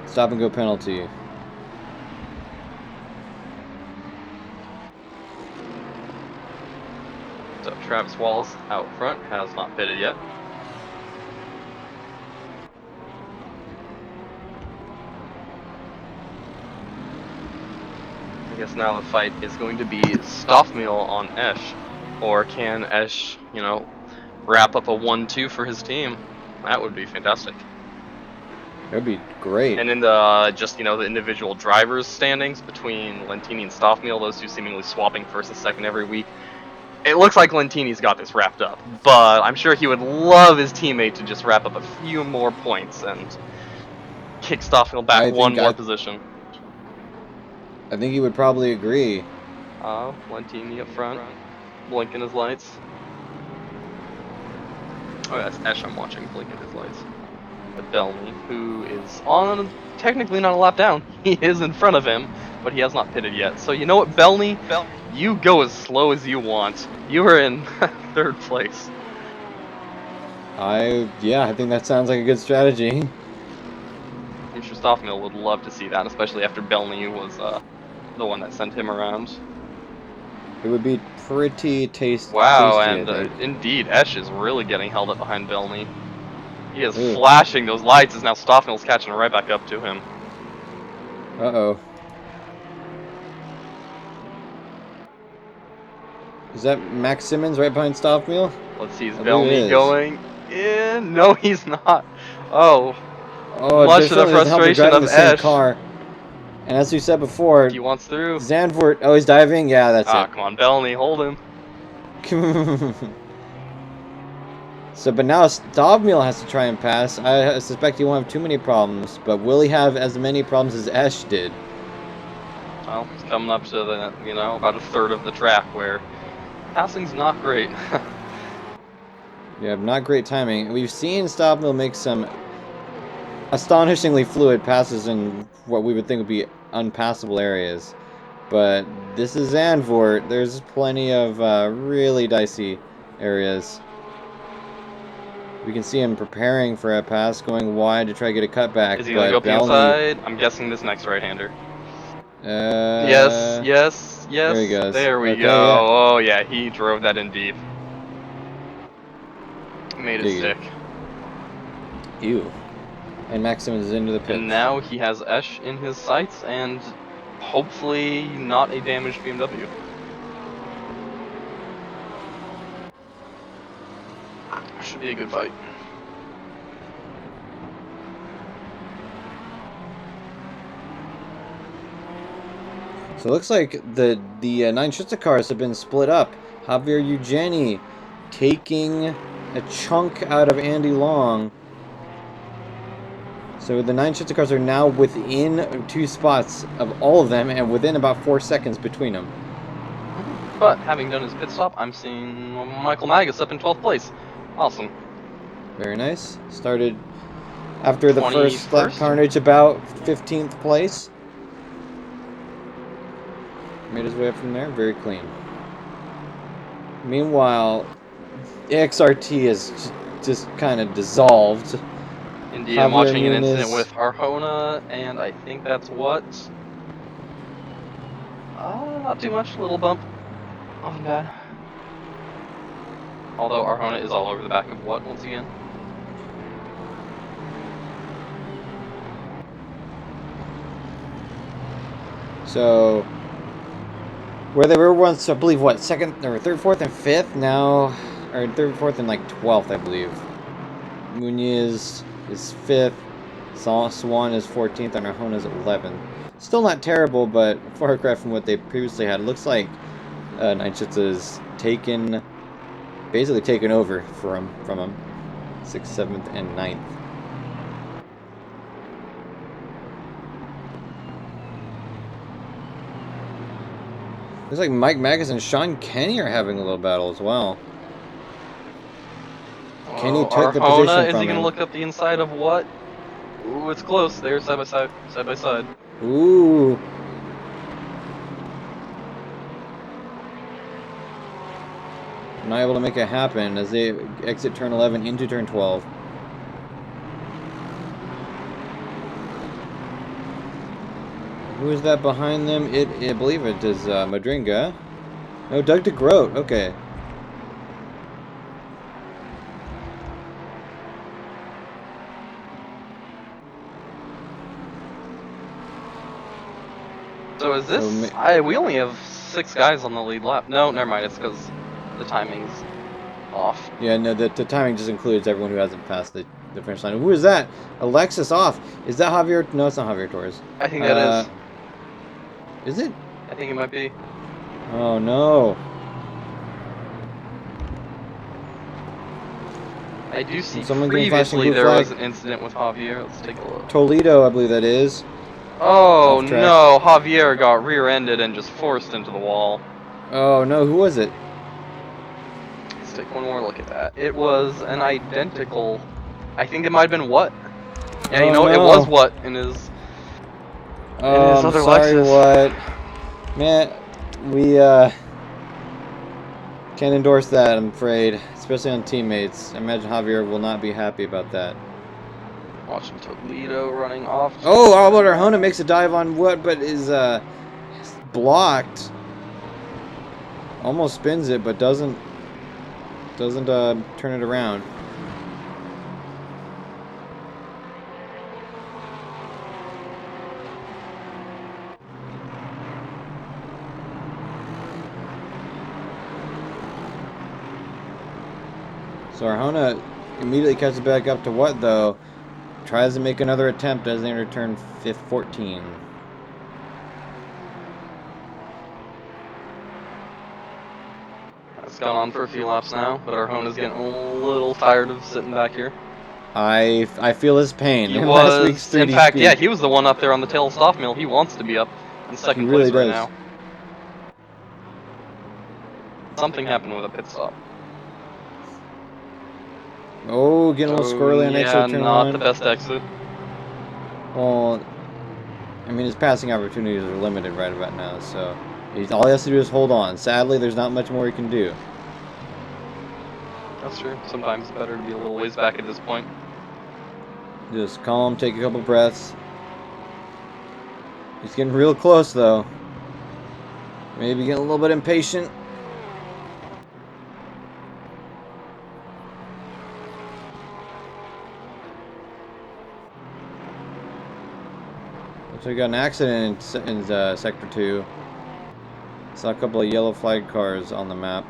Stop and go penalty. So Travis Wallace out front has not pitted yet. I guess now the fight is going to be Stoffmeal on Esch. Or can Esch, you know, wrap up a 1-2 for his team? That would be fantastic. That would be great. And in the, just, you know, the individual drivers' standings between Lentini and Stoffmeal, those two seemingly swapping 1st and 2nd every week, it looks like Lentini's got this wrapped up. But I'm sure he would love his teammate to just wrap up a few more points and kick Stoffmeal back one more position. I think he would probably agree. Lentini up front, blinking his lights. Oh, that's Esch I'm watching, blinking his lights. But Belny, who is on, technically not a lap down. He is in front of him, but he has not pitted yet. So you know what, Belny? You go as slow as you want. You are in 3rd place. Yeah, I think that sounds like a good strategy. I'm sure Stoffmeal would love to see that, especially after Belny was the one that sent him around. It would be pretty tasty, Wow, I and think. indeed, Esch is really getting held up behind Belny. He is Ooh. flashing those lights as now Stoffnell's catching right back up to him. Uh-oh. Is that Max Simmons right behind Stoffmeal? Let's see, is I believe it Belny is. going in? No, he's not. Oh, Oh, much to the definitely doesn't help they're frustration driving of the same Esch. car. And as we said before, He wants through. Zandvoort... Oh, he's diving? Yeah, that's Ah, come on, Belny, hold him. it. So, but now Stavmeal has to try and pass. I suspect he won't have too many problems, but will he have as many problems as Esch did? Well, it's coming up to the, about a third of the track where passing's not great. Yeah, not great timing. We've seen Stavmeal make some astonishingly fluid passes in what we would think would be unpassable areas. But this is Zandvoort. There's plenty of really dicey areas. We can see him preparing for a pass, going wide to try to get a cutback. Is he going to go up the inside? I'm guessing this next right-hander. Yes. There he goes. There we Okay, go. yeah. Oh, yeah, he drove that in deep. Made it stick. Ew. And Maximus is into the pit. And now he has Esch in his sights, and hopefully not a damaged BMW. Should be a good fight. So it looks like the 9 Schütze cars have been split up. Javier Eugeni taking a chunk out of Andy Long. So the 9 Schütze cars are now within 2 spots of all of them, and within about 4 seconds between them. But having done his pit stop, I'm seeing Michael Magus up in 12th place. Awesome. Very nice. Started after the 21st? first lap carnage about 15th place. Made his way up from there. Very clean. Meanwhile, XRT is just kind of dissolved. Indeed, I'm watching an incident with Arjona, and I think that's what? Not too much. Little bump. Nothing bad. Although Arjona is all over the back of what once again? So, where they were once, I believe, what, second, or third, fourth, and fifth, now, or third, fourth, and like 12th, I believe. Muniz is 5th, Swan is 14th, and Arjona is 11th. Still not terrible, but far cry from what they previously had. It looks like 9 Schütze is basically taken over from him. 6th, 7th, and 9th. Looks like Mike Magus and Sean Kenny are having a little battle as well. Kenny took the position from him. Is he going to look up the inside of what? Ooh, it's close. They're side by side. Side by side. Ooh. Not able to make it happen as they exit turn 11 into turn 12. Who is that behind them? I believe it is Madringa. No, Doug DeGroat. Okay. So is this? We only have 6 guys on the lead lap. No, never mind. It's because the timing's off. Yeah, no, the timing just includes everyone who hasn't passed the finish line. Who is that? Alexis off. Is that Javier? No, it's not Javier Torres. I think that is. Is it? I think it might be. Oh no. I do see previously there was an incident with Javier. Let's take a look. Toledo, I believe that is. Oh no, Javier got rear-ended and just forced into the wall. Oh no, who was it? Let's take one more look at that. It was an identical. I think it might have been what? Yeah, you know what? It was what in his. Oh, I'm sorry, Lexus. what? Man, we can't endorse that, I'm afraid. Especially on teammates. I imagine Javier will not be happy about that. Watching Toledo running off. Oh, Albert Arjona makes a dive on what, but is blocked. Almost spins it, but doesn't turn it around. So Arjona immediately catches back up to what, though? Tries to make another attempt as they return 14. It's gone on for a few laps now, but Arjona's getting a little tired of sitting back here. I feel his pain. He in was, last week's 3D in fact, speed. yeah, he was the one up there on the tail stop mill. He wants to be up in second He really place right does. now. Something happened with a pit stop. Oh, getting a little squirrely on exit turn not one. the best exit. Well, I mean, his passing opportunities are limited right about now, so all he has to do is hold on. Sadly, there's not much more he can do. That's true. Sometimes it's better to be a little ways back at this point. Just calm, take a couple breaths. He's getting real close, though. Maybe getting a little bit impatient. So we got an accident in Sector 2. Saw a couple of yellow flag cars on the map.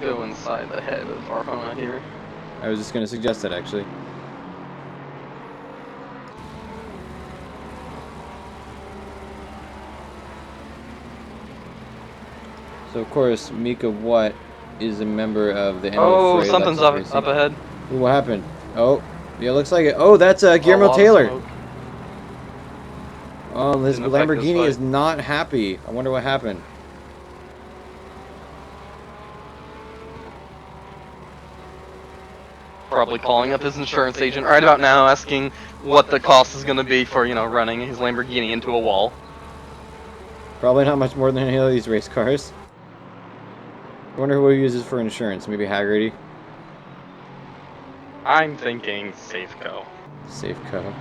Go inside the head of Arjona here. I was just going to suggest that, actually. So, of course, Mika Watt is a member of the Oh, NO something's up ahead. Ooh, what happened? Oh, yeah, looks like it. Oh, that's Guillermo Taylor. Oh, this Lamborghini is not happy. I wonder what happened. Probably calling up his insurance agent right about now, asking what the cost is going to be for, running his Lamborghini into a wall. Probably not much more than any of these race cars. I wonder who he uses for insurance. Maybe Haggerty? I'm thinking Safeco. Safeco.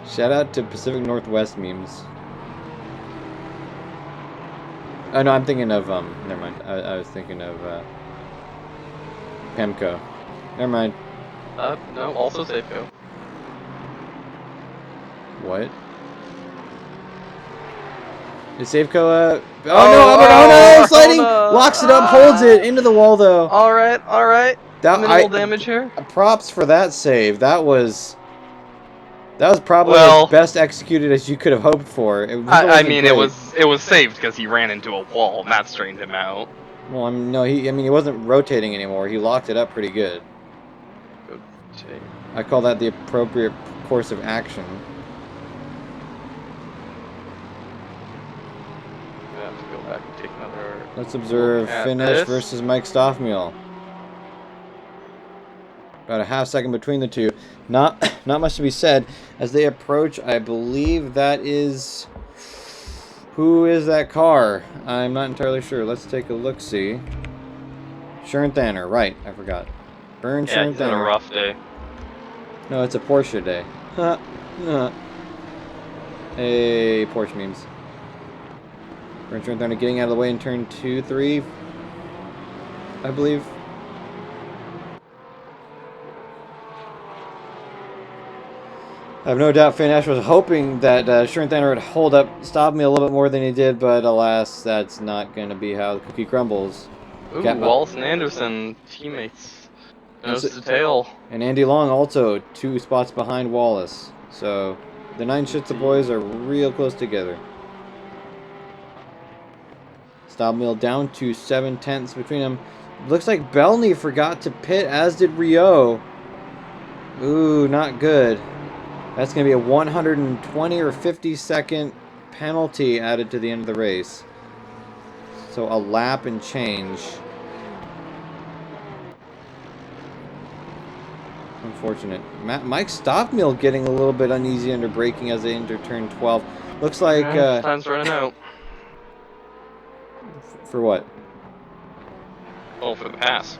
Shout out to Pacific Northwest memes. Oh no, I'm thinking of never mind. I was thinking of Pemco. Never mind. No, also Safeco. What? Is Safeco oh no, sliding! Locks it up, holds it into the wall though. Alright. Minimal damage here. Props for that save. That was probably as best executed as you could have hoped for. I mean, it was saved because he ran into a wall, and that strained him out. Well, no, he wasn't rotating anymore. He locked it up pretty good. I call that the appropriate course of action. I have to go back and take another. Let's observe finish versus Mike Stoffmeal. About a half second between the two. Not much to be said. As they approach, I believe that is... Who is that car? I'm not entirely sure. Let's take a look-see. Schurnthaner, right. I forgot. Bernd Schurnthaner. It's been a rough day. No, it's a Porsche day. Hey, Porsche memes. Bernd Schurnthaner getting out of the way in turn 2, 3, I believe. I have no doubt Finn Ash was hoping that Schurnthaner would stop me a little bit more than he did, but alas, that's not going to be how the cookie crumbles. Ooh, Wallace and Anderson, teammates. Nose to tail. And Andy Long also 2 spots behind Wallace. So the 9 Schütze boys are real close together. Stobbmill down to 7/10 between them. Looks like Belny forgot to pit, as did Rio. Ooh, not good. That's going to be a 120 or 50 second penalty added to the end of the race. So a lap and change. Unfortunate. Mike Stoffmeal getting a little bit uneasy under braking as they enter turn 12. Looks like... time's running out. For what? Oh, for the pass.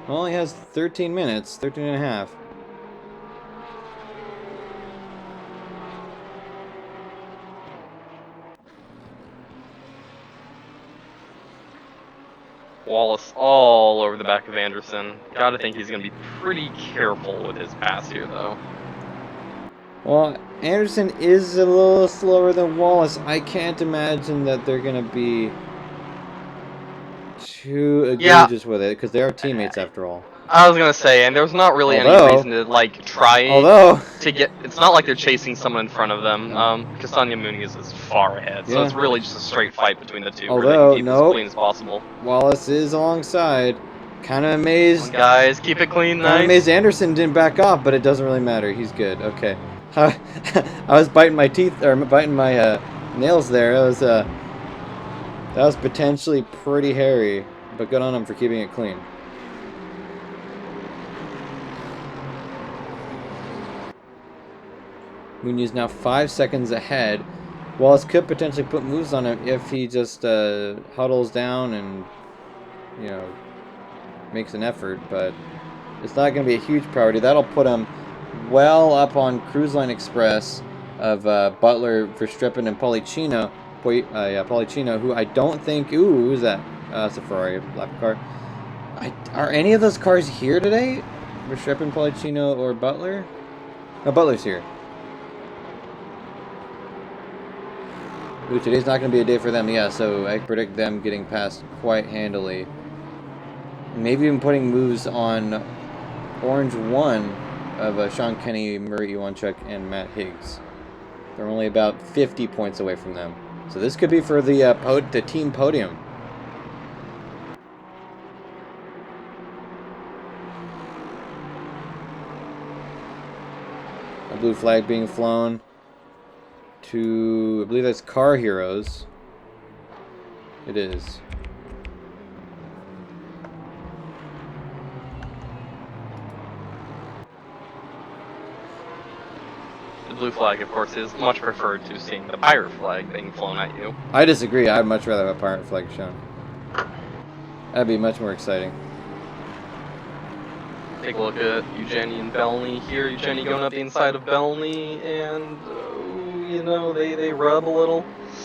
Well, he has 13 minutes, 13 and a half. Wallace all over the back of Anderson. Gotta think he's gonna be pretty careful with his pass here, though. Well, Anderson is a little slower than Wallace. I can't imagine that they're going to be too egregious with it, because they are teammates after all. I was gonna say, and there's not really any reason to like try to get. It's not like they're chasing someone in front of them. Castanya Muniz is far ahead, so it's really just a straight fight between the two. Where they can keep as clean as possible. Wallace is alongside. Kind of amazed. Guys, keep it clean, nice. Kind of amazed Anderson didn't back off, but it doesn't really matter. He's good. Okay. I was biting my teeth, or biting my nails there. That was potentially pretty hairy, but good on him for keeping it clean. Muniz now 5 seconds ahead. Wallace could potentially put moves on him if he just huddles down and, you know, makes an effort, but it's not going to be a huge priority. That'll put him well up on Cruise Line Express of Butler, Verstappen, and Policino. Policino, who I don't think... Ooh, who's that? It's a Ferrari lap car. Are any of those cars here today? Verstappen, Policino, or Butler? No, Butler's here. Ooh, today's not going to be a day for them. Yeah, so I predict them getting past quite handily. Maybe even putting moves on Orange 1 of Sean Kenny, Murray Iwanchuk, and Matt Higgs. They're only about 50 points away from them. So this could be for the team podium. A blue flag being flown to, I believe that's Car Heroes. It is. The blue flag, of course, is much preferred to seeing the pirate flag being flown at you. I disagree. I'd much rather have a pirate flag shown. That'd be much more exciting. Take a look at Eugenie and Belny here. Eugenie going up the inside of Belny, and, you know, they rub a little.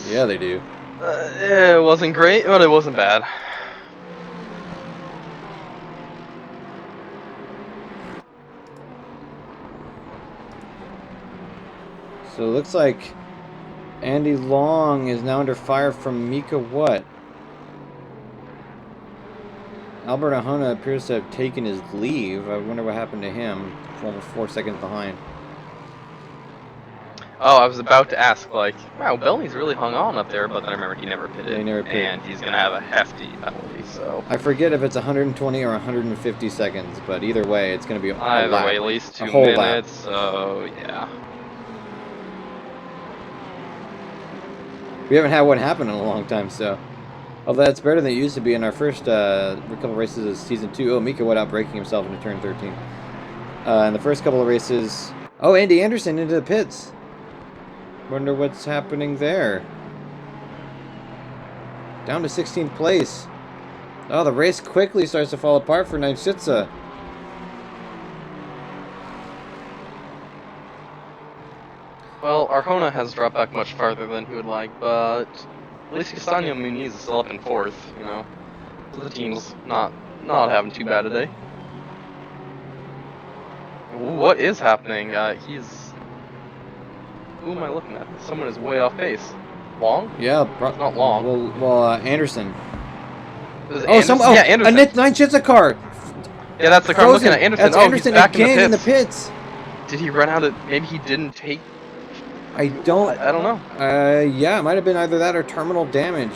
Yeah, they do. It wasn't great, but it wasn't bad. So it looks like Andy Long is now under fire from Mika What? Albert Ahona appears to have taken his leave. I wonder what happened to him. Almost 4 seconds behind. Oh, I was about to ask, like, wow, Belny's really hung on up there, but then I remember he never pitted. Yeah, he never pitted. And he's going to have a hefty penalty, so... I forget if it's 120 or 150 seconds, but either way, it's going to be a either lap. way, at least 2 whole minutes, lap. so, yeah. We haven't had one happen in a long time, so... Although that's better than it used to be in our first couple races of Season 2. Oh, Mika What out breaking himself into turn 13. In the first couple of races... Oh, Andy Anderson into the pits. Wonder what's happening there. Down to 16th place. Oh, the race quickly starts to fall apart for Nijitsa. Well, Arjona has dropped back much farther than he would like, but at least Castanya Muniz is still up in 4th, you know. So the team's not having too bad a day. What is happening? Who am I looking at? Someone is way off pace. Long? Yeah, not Long. Well, Anderson. Anderson. Yeah, Anderson. A Nijitsa car. Yeah, that's the car I'm looking at. Anderson. That's Anderson he's back again in the pits. Did he run out of? Maybe he didn't take. I don't know. Yeah, it might have been either that or terminal damage.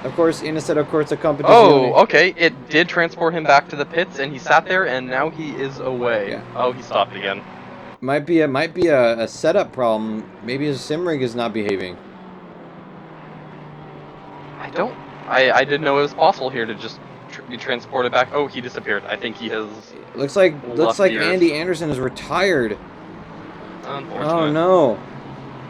Of course, Assetto, of course, a Competizione. Oh, okay. It did transport him back to the pits, and he sat there, and now he is away. Yeah. Oh, he stopped again. Might be a setup problem. Maybe his sim rig is not behaving. I didn't know it was possible here to just be transported back. Oh, he disappeared. I think he has. Looks like Andy Anderson is retired. Oh no.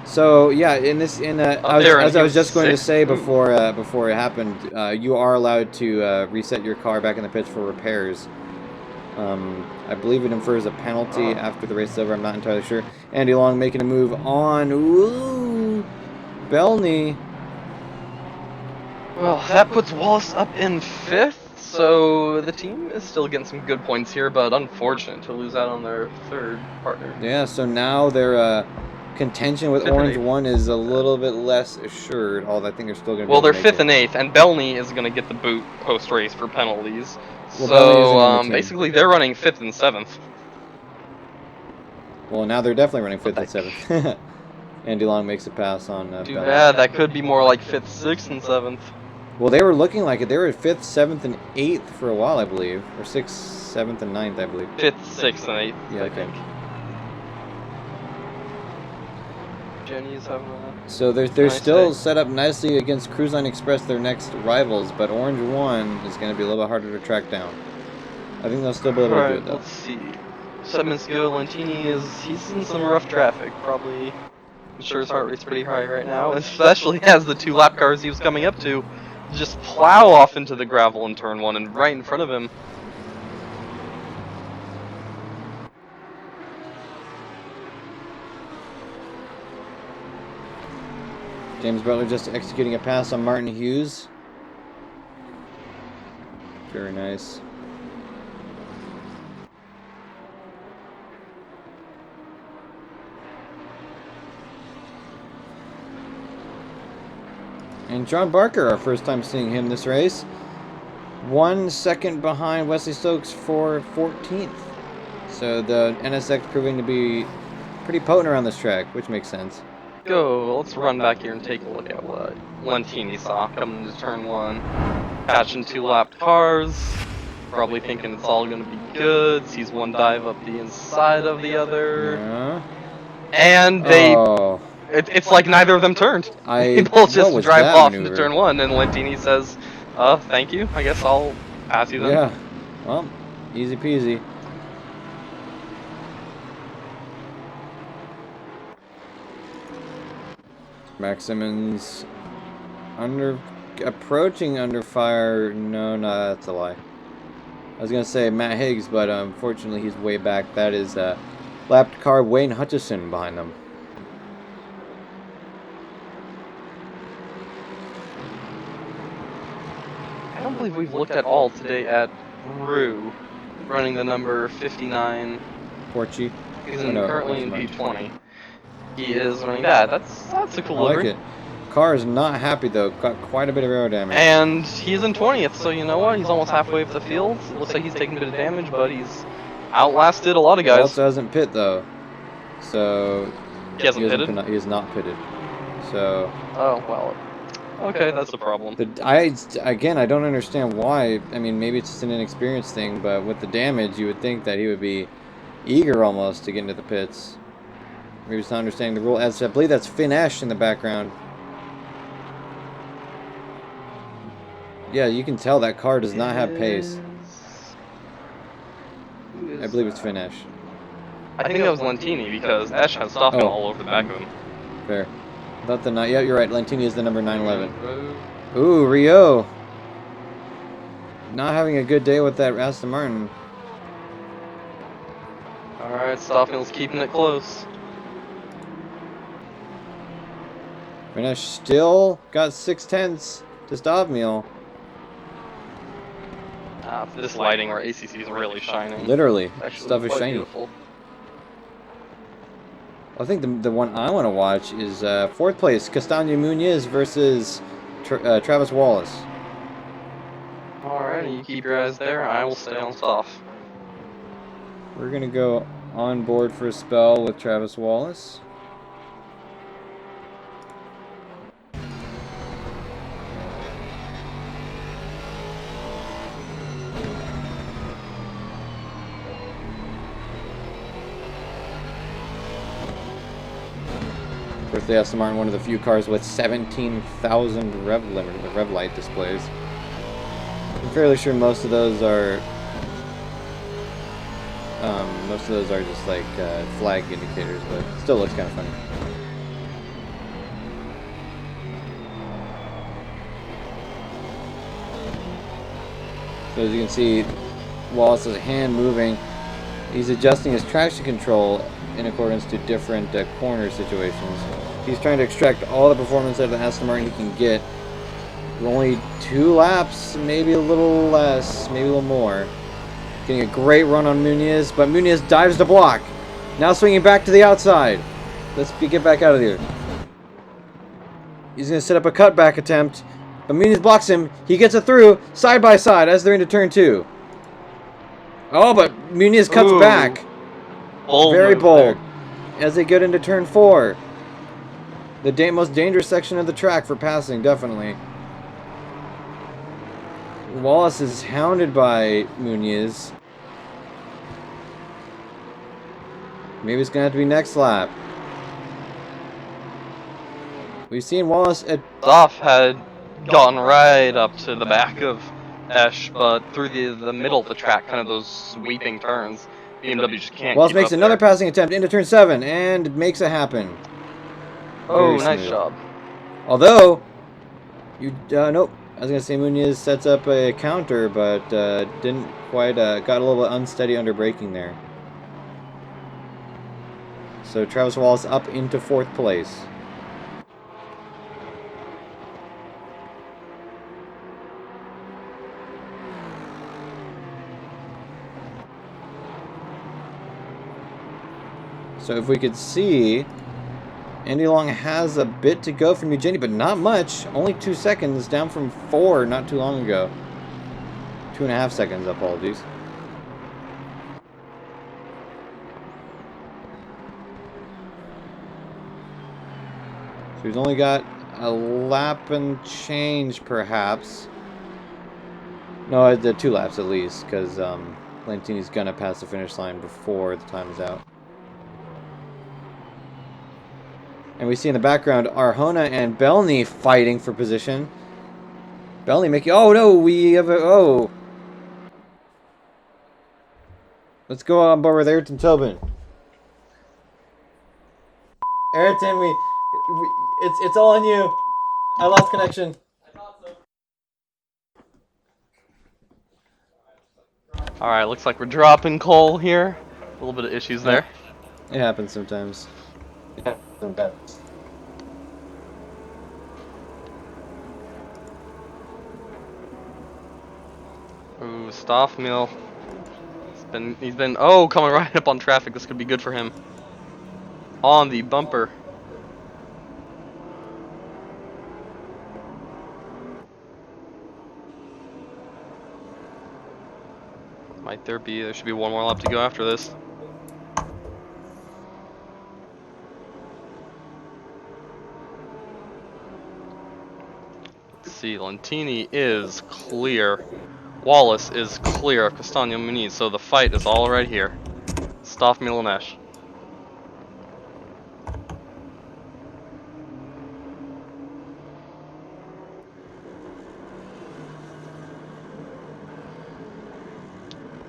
So yeah, as I was just going to say before it happened, you are allowed to reset your car back in the pits for repairs. I believe it infers a penalty after the race is over. I'm not entirely sure. Andy Long making a move on. Ooh, Belny. Well, that puts Wallace up in 5th, so the team is still getting some good points here, but unfortunate to lose out on their 3rd partner. Yeah, so now their contention with 5th and Orange 8th. 1 is a little bit less assured, although I think they're still going to be Well, able they're to make 5th it. and 8th, and Belny is going to get the boot post-race for penalties. Well, Belny isn't in the So, team. basically, they're running 5th and 7th. Well, now they're definitely running 5th But and 7th. Andy Long makes a pass on too Belny. bad, that could be more like 5th, 6th, and 7th. Well, they were looking like it. They were at 5th, 7th, and 8th for a while, I believe. Or 6th, 7th, and 9th, I believe. 5th, 6th, and 8th, Yeah, I okay. think. Jenny's having a... So they're nice still day. set up nicely against Cruise Line Express, their next rivals, but Orange 1 is going to be a little bit harder to track down. I think they'll still be able to do Alright, it, though. let's see. 7 minutes ago, Lentini he's in some rough traffic, probably. I'm sure his heart rate's pretty high right now, especially as the 2 lap cars he was coming up to just plow off into the gravel in turn 1 and right in front of him. James Butler just executing a pass on Martin Hughes. Very nice. And John Barker, our first time seeing him this race. 1 second behind Wesley Stokes for 14th. So the NSX proving to be pretty potent around this track, which makes sense. Go, let's run back here and take a look at what Lentini saw coming into turn 1. Catching 2 lapped cars, probably thinking it's all going to be good. Sees one dive up the inside of the other. Yeah. And they... Oh. It's like neither of them turned. They both What just was drive that off maneuver? into turn 1, and Lentini says, thank you, I guess I'll pass you then. Yeah. Well, easy peasy. Max Simmons approaching under fire. No, that's a lie. I was gonna say Matt Higgs, but unfortunately he's way back. That is lapped car Wayne Hutchison behind them. I don't believe we've looked at all today at Rue, running the number 59. Porchi. He's what's currently in mine? P20. He is running that. That's a cool I like livery. it. Car is not happy though. Got quite a bit of aero damage. And he's in 20th, so you know what? He's almost halfway up the field. It looks like he's taking a bit of damage, but he's outlasted a lot of He guys. also hasn't pit though, so He hasn't pitted? He is not pitted. So Oh, well. Okay, that's a problem. Again, I don't understand why. I mean, maybe it's just an inexperience thing, but with the damage, you would think that he would be eager almost to get into the pits. Maybe he's not understanding the rule. As I believe that's Finn Ash in the background. Yeah, you can tell that car does not have pace. I believe it's Finn Ash. I think that was Lentini because Ash has stopping Oh. all over the back of him. Fair. Thought the yeah, you're right. Lentini is the number 911. Ooh, Rio. Not having a good day with that Aston Martin. Alright, Stoffmill's keeping it close. Finn Ash still got 6/10 to Stoffmeal. For this lighting where ACC is really shining. Literally, Actually, stuff is quite shiny. beautiful. I think the one I want to watch is 4th place, Castanya Muniz versus Travis Wallace. Alright, you keep your eyes there. I will stay on Stoff. We're going to go on board for a spell with Travis Wallace. Of course, the Aston Martin, one of the few cars with 17,000 rev light displays. I'm fairly sure most of those are just like flag indicators, but still looks kind of funny. So as you can see, Wallace's hand moving. He's adjusting his traction control in accordance to different corner situations. He's trying to extract all the performance out of the Aston Martin he can get. Only 2 laps, maybe a little less, maybe a little more. Getting a great run on Muniz, but Muniz dives the block. Now swinging back to the outside. Get back out of here. He's going to set up a cutback attempt, but Muniz blocks him. He gets it through, side by side, as they're into turn 2. Oh, but Muniz cuts back. Very bold. As they get into turn 4. The most dangerous section of the track for passing, definitely. Wallace is hounded by Muniz. Maybe it's going to have to be next lap. We've seen Wallace at... Zoff had gone right up to the back of Esh, but through the middle of the track, kind of those sweeping turns, BMW just can't Wallace keep makes up another there. passing attempt into turn 7 and makes it happen. Oh, nice job. Although, nope. I was going to say Muniz sets up a counter, but didn't quite, got a little bit unsteady under braking there. So Travis Wallace up into 4th place. So if we could see, Andy Long has a bit to go from Eugenie, but not much. Only 2 seconds, down from 4 not too long ago. 2.5 seconds, apologies. So he's only got a lap and change, perhaps. No, the 2 laps at least, because Lantini's going to pass the finish line before the time is out. And we see in the background Arjona and Belny fighting for position. Belny making... Oh, no, we have a... Oh. Let's go on board with Ayrton Tobin. Ayrton, it's all on you. I lost connection. Alright, looks like we're dropping Cole here. A little bit of issues there. It happens sometimes. Ooh, Stoffmeal. He's been coming right up on traffic. This could be good for him. On the bumper. There should be one more lap to go after this. Let's see, Lentini is clear. Wallace is clear of Castanya Muniz, so the fight is all right here. Stoffmeal and Esh.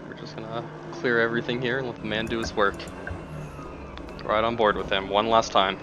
We're just gonna clear everything here and let the man do his work. Right on board with him one last time.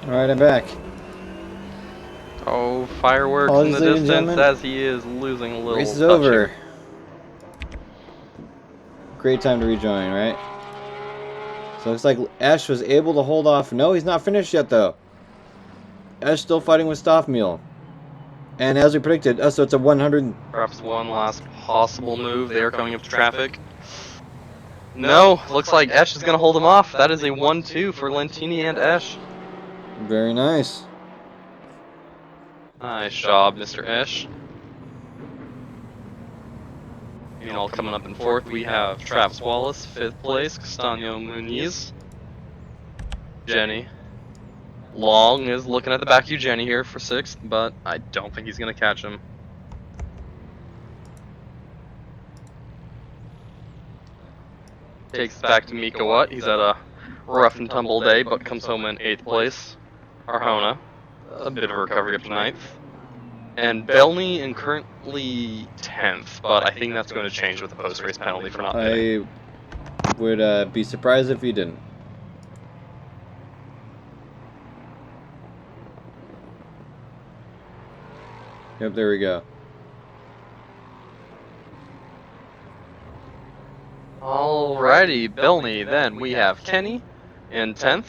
Alright, I'm back. Oh, fireworks in the distance as he is losing a little. Race is over. Great time to rejoin, right? So it looks like Esh was able to hold off. No, he's not finished yet, though. Esh still fighting with Stoffmeal. And as we predicted, so it's a 100... Perhaps one last possible move. They are coming up to traffic. No, looks like Esh is going to hold him off. That is a 1-2 for Lentini and Esh. Very nice. Nice job, Mr. Esh. And all coming up in 4th, we have Travis Wallace, 5th place, Castanya Muniz, Jenny. Long is looking at the back of Eugenie here for 6th, but I don't think he's going to catch him. Takes it back to Mika Watt. He's at a rough and tumble day, but comes home in 8th place. Arjona, a bit of a recovery up to 9th. And Belny in currently 10th, but I think that's going to change with the post-race penalty for not pitting. I would be surprised if he didn't. Yep, there we go. Alrighty, Belny, then we have Kenny in 10th.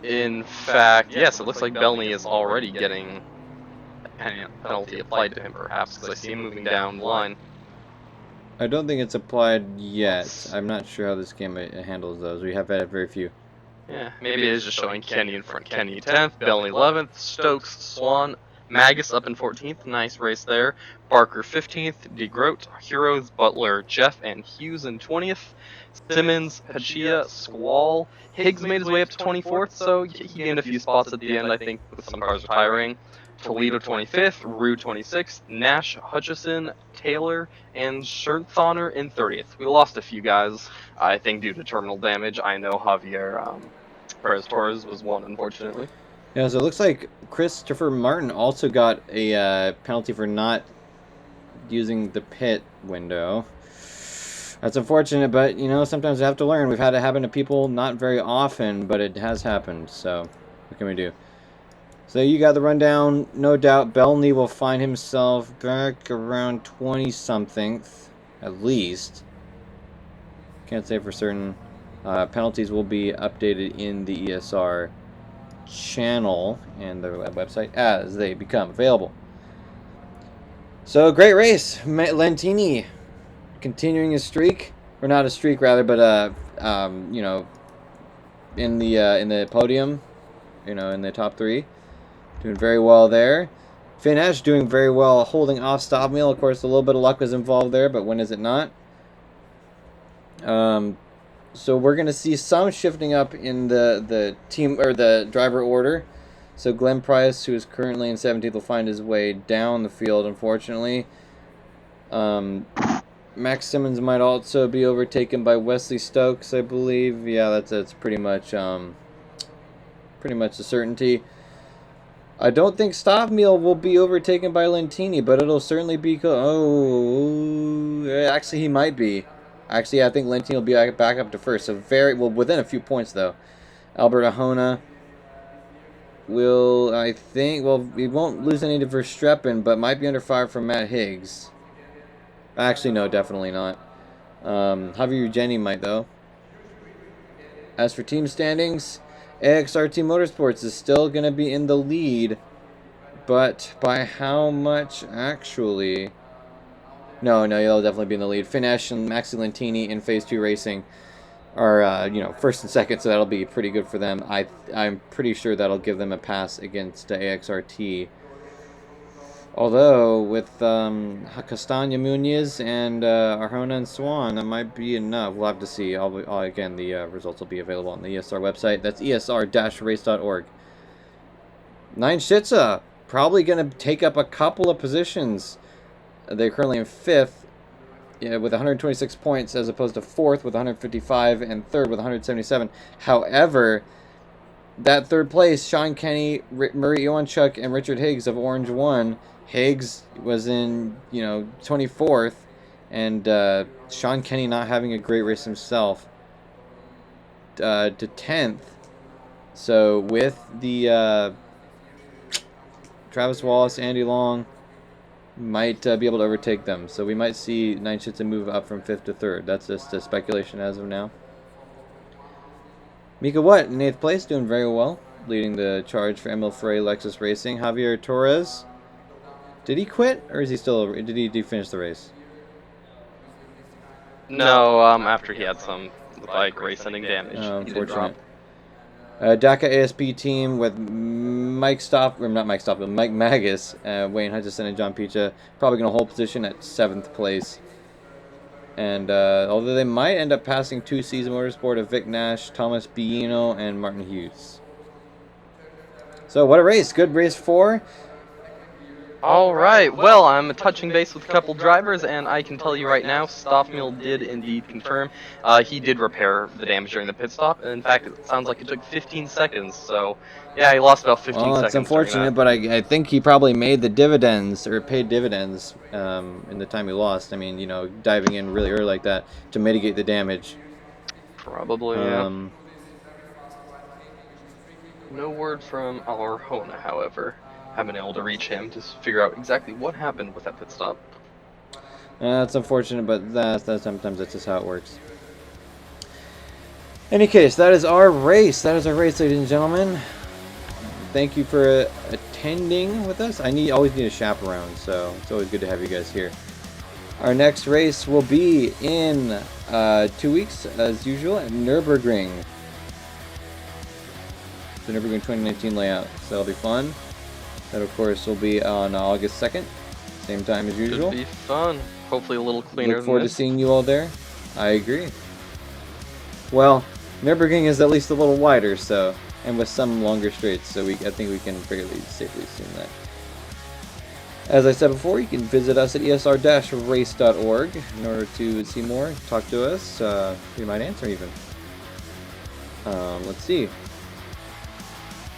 In fact, yes, it looks like Belny is already getting a penalty applied to him, perhaps, because I see him moving down the line. I don't think it's applied yet. I'm not sure how this game handles those. We have had very few. Yeah, maybe it is just showing Kenny in front. Kenny 10th, Belny 11th, Stokes, Swan, Magus up in 14th. Nice race there. Barker 15th, DeGroat, Heroes, Butler, Jeff, and Hughes in 20th. Simmons, Hachia, Squall. Higgs made his way up to 24th, so he gained a few spots at the end, I think, with some cars retiring. Toledo 25th, Rue 26th, Nash, Hutchison, Taylor, and Schernthoner in 30th. We lost a few guys, I think, due to terminal damage. I know Javier Perez Torres was one, unfortunately. Yeah, so it looks like Christopher Martin also got a penalty for not using the pit window. That's unfortunate, but, you know, sometimes we have to learn. We've had it happen to people not very often, but it has happened, so what can we do? So you got the rundown. No doubt Belny will find himself back around 20-somethingth, at least. Can't say for certain. Penalties will be updated in the ESR channel and the website as they become available. So, great race. Lentini continuing his streak. Or not a streak, rather, but, you know, in the podium. You know, in the top 3. Doing very well there. Finn Ash doing very well, holding off Stop Meal. Of course, a little bit of luck was involved there, but when is it not? So we're going to see some shifting up in the team or the driver order. So Glenn Price, who is currently in 17th, will find his way down the field, unfortunately. Max Simmons might also be overtaken by Wesley Stokes, I believe. Yeah, that's pretty much a certainty. I don't think Stoffmeal will be overtaken by Lentini, but it'll certainly be... actually, he might be. Actually, I think Lentini will be back up to first. So within a few points, though. Albert Ahona will, I think... Well, he won't lose any to Verstappen, but might be under fire from Matt Higgs. Actually, no, definitely not. Javier Eugeni might, though. As for team standings... AXRT Motorsports is still going to be in the lead, but by how much, actually? No, he'll definitely be in the lead. Finnesh and Maxi Lentini in Phase 2 Racing are, you know, first and second, so that'll be pretty good for them. I'm pretty sure that'll give them a pass against AXRT. Although, with Castanya, Muniz, and Arjona and Swan, that might be enough. We'll have to see. Again, the results will be available on the ESR website. That's esr-race.org. Nine Shitza, probably going to take up a couple of positions. They're currently in 5th with 126 points, as opposed to 4th with 155 and 3rd with 177. However, that 3rd place, Sean Kenny, Murray Iwanchuk, and Richard Higgs of Orange 1. Higgs was in, 24th, and Sean Kenny not having a great race himself to 10th. So with the Travis Wallace, Andy Long might be able to overtake them. So we might see Nine Shitza move up from 5th to 3rd. That's just a speculation as of now. Mika Watt in 8th place, doing very well, leading the charge for Emil Frey Lexus Racing. Javier Torres, did he quit, or is he still? Did he finish the race? No, after he had some race-ending damage. Unfortunate. DACA ASP team with Mike Magus, Wayne Hutchison, and John Picha probably going to hold position at 7th place. And although they might end up passing 2 Season Motorsport of Vic Nash, Thomas Biino, and Martin Hughes. So what a race. Good race 4. Alright, well, I'm touching base with a couple drivers, and I can tell you right now, Stoffmill did indeed confirm. He did repair the damage during the pit stop, and in fact, it sounds like it took 15 seconds, so yeah, he lost about 15 Well, seconds it's unfortunate, during that. but I think he probably made the dividends, or paid dividends, in the time he lost. I mean, you know, diving in really early like that to mitigate the damage. Probably, yeah. No word from our Hona, however. Haven't been able to reach him to figure out exactly what happened with that pit stop. It's unfortunate, but sometimes that's just how it works. Any case, that is our race. That is our race, ladies and gentlemen. Thank you for attending with us. Always need a chaperone, so it's always good to have you guys here. Our next race will be in 2 weeks, as usual, at Nürburgring. The Nürburgring 2019 layout, so that'll be fun. That, of course, will be on August 2nd, same time as usual. Should be fun. Hopefully a little cleaner. Look forward to seeing you all there. I agree. Well, Nürburgring is at least a little wider, so, and with some longer straights, so I think we can fairly safely assume that. As I said before, you can visit us at esr-race.org in order to see more, talk to us, you might answer even. Let's see.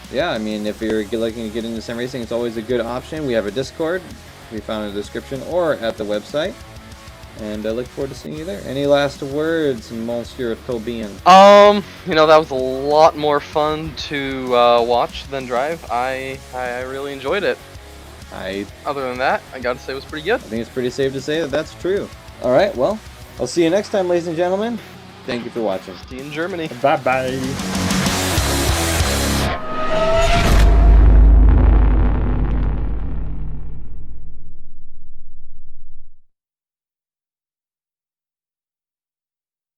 Yeah, I mean, if you're looking to get into sim racing, it's always a good option. We have a Discord. We found in the description or at the website. And I look forward to seeing you there. Any last words, Monsieur Tobin? You know, that was a lot more fun to watch than drive. I really enjoyed it. Other than that, I gotta say it was pretty good. I think it's pretty safe to say that that's true. Alright, well, I'll see you next time, ladies and gentlemen. Thank you for watching. See you in Germany. Bye-bye.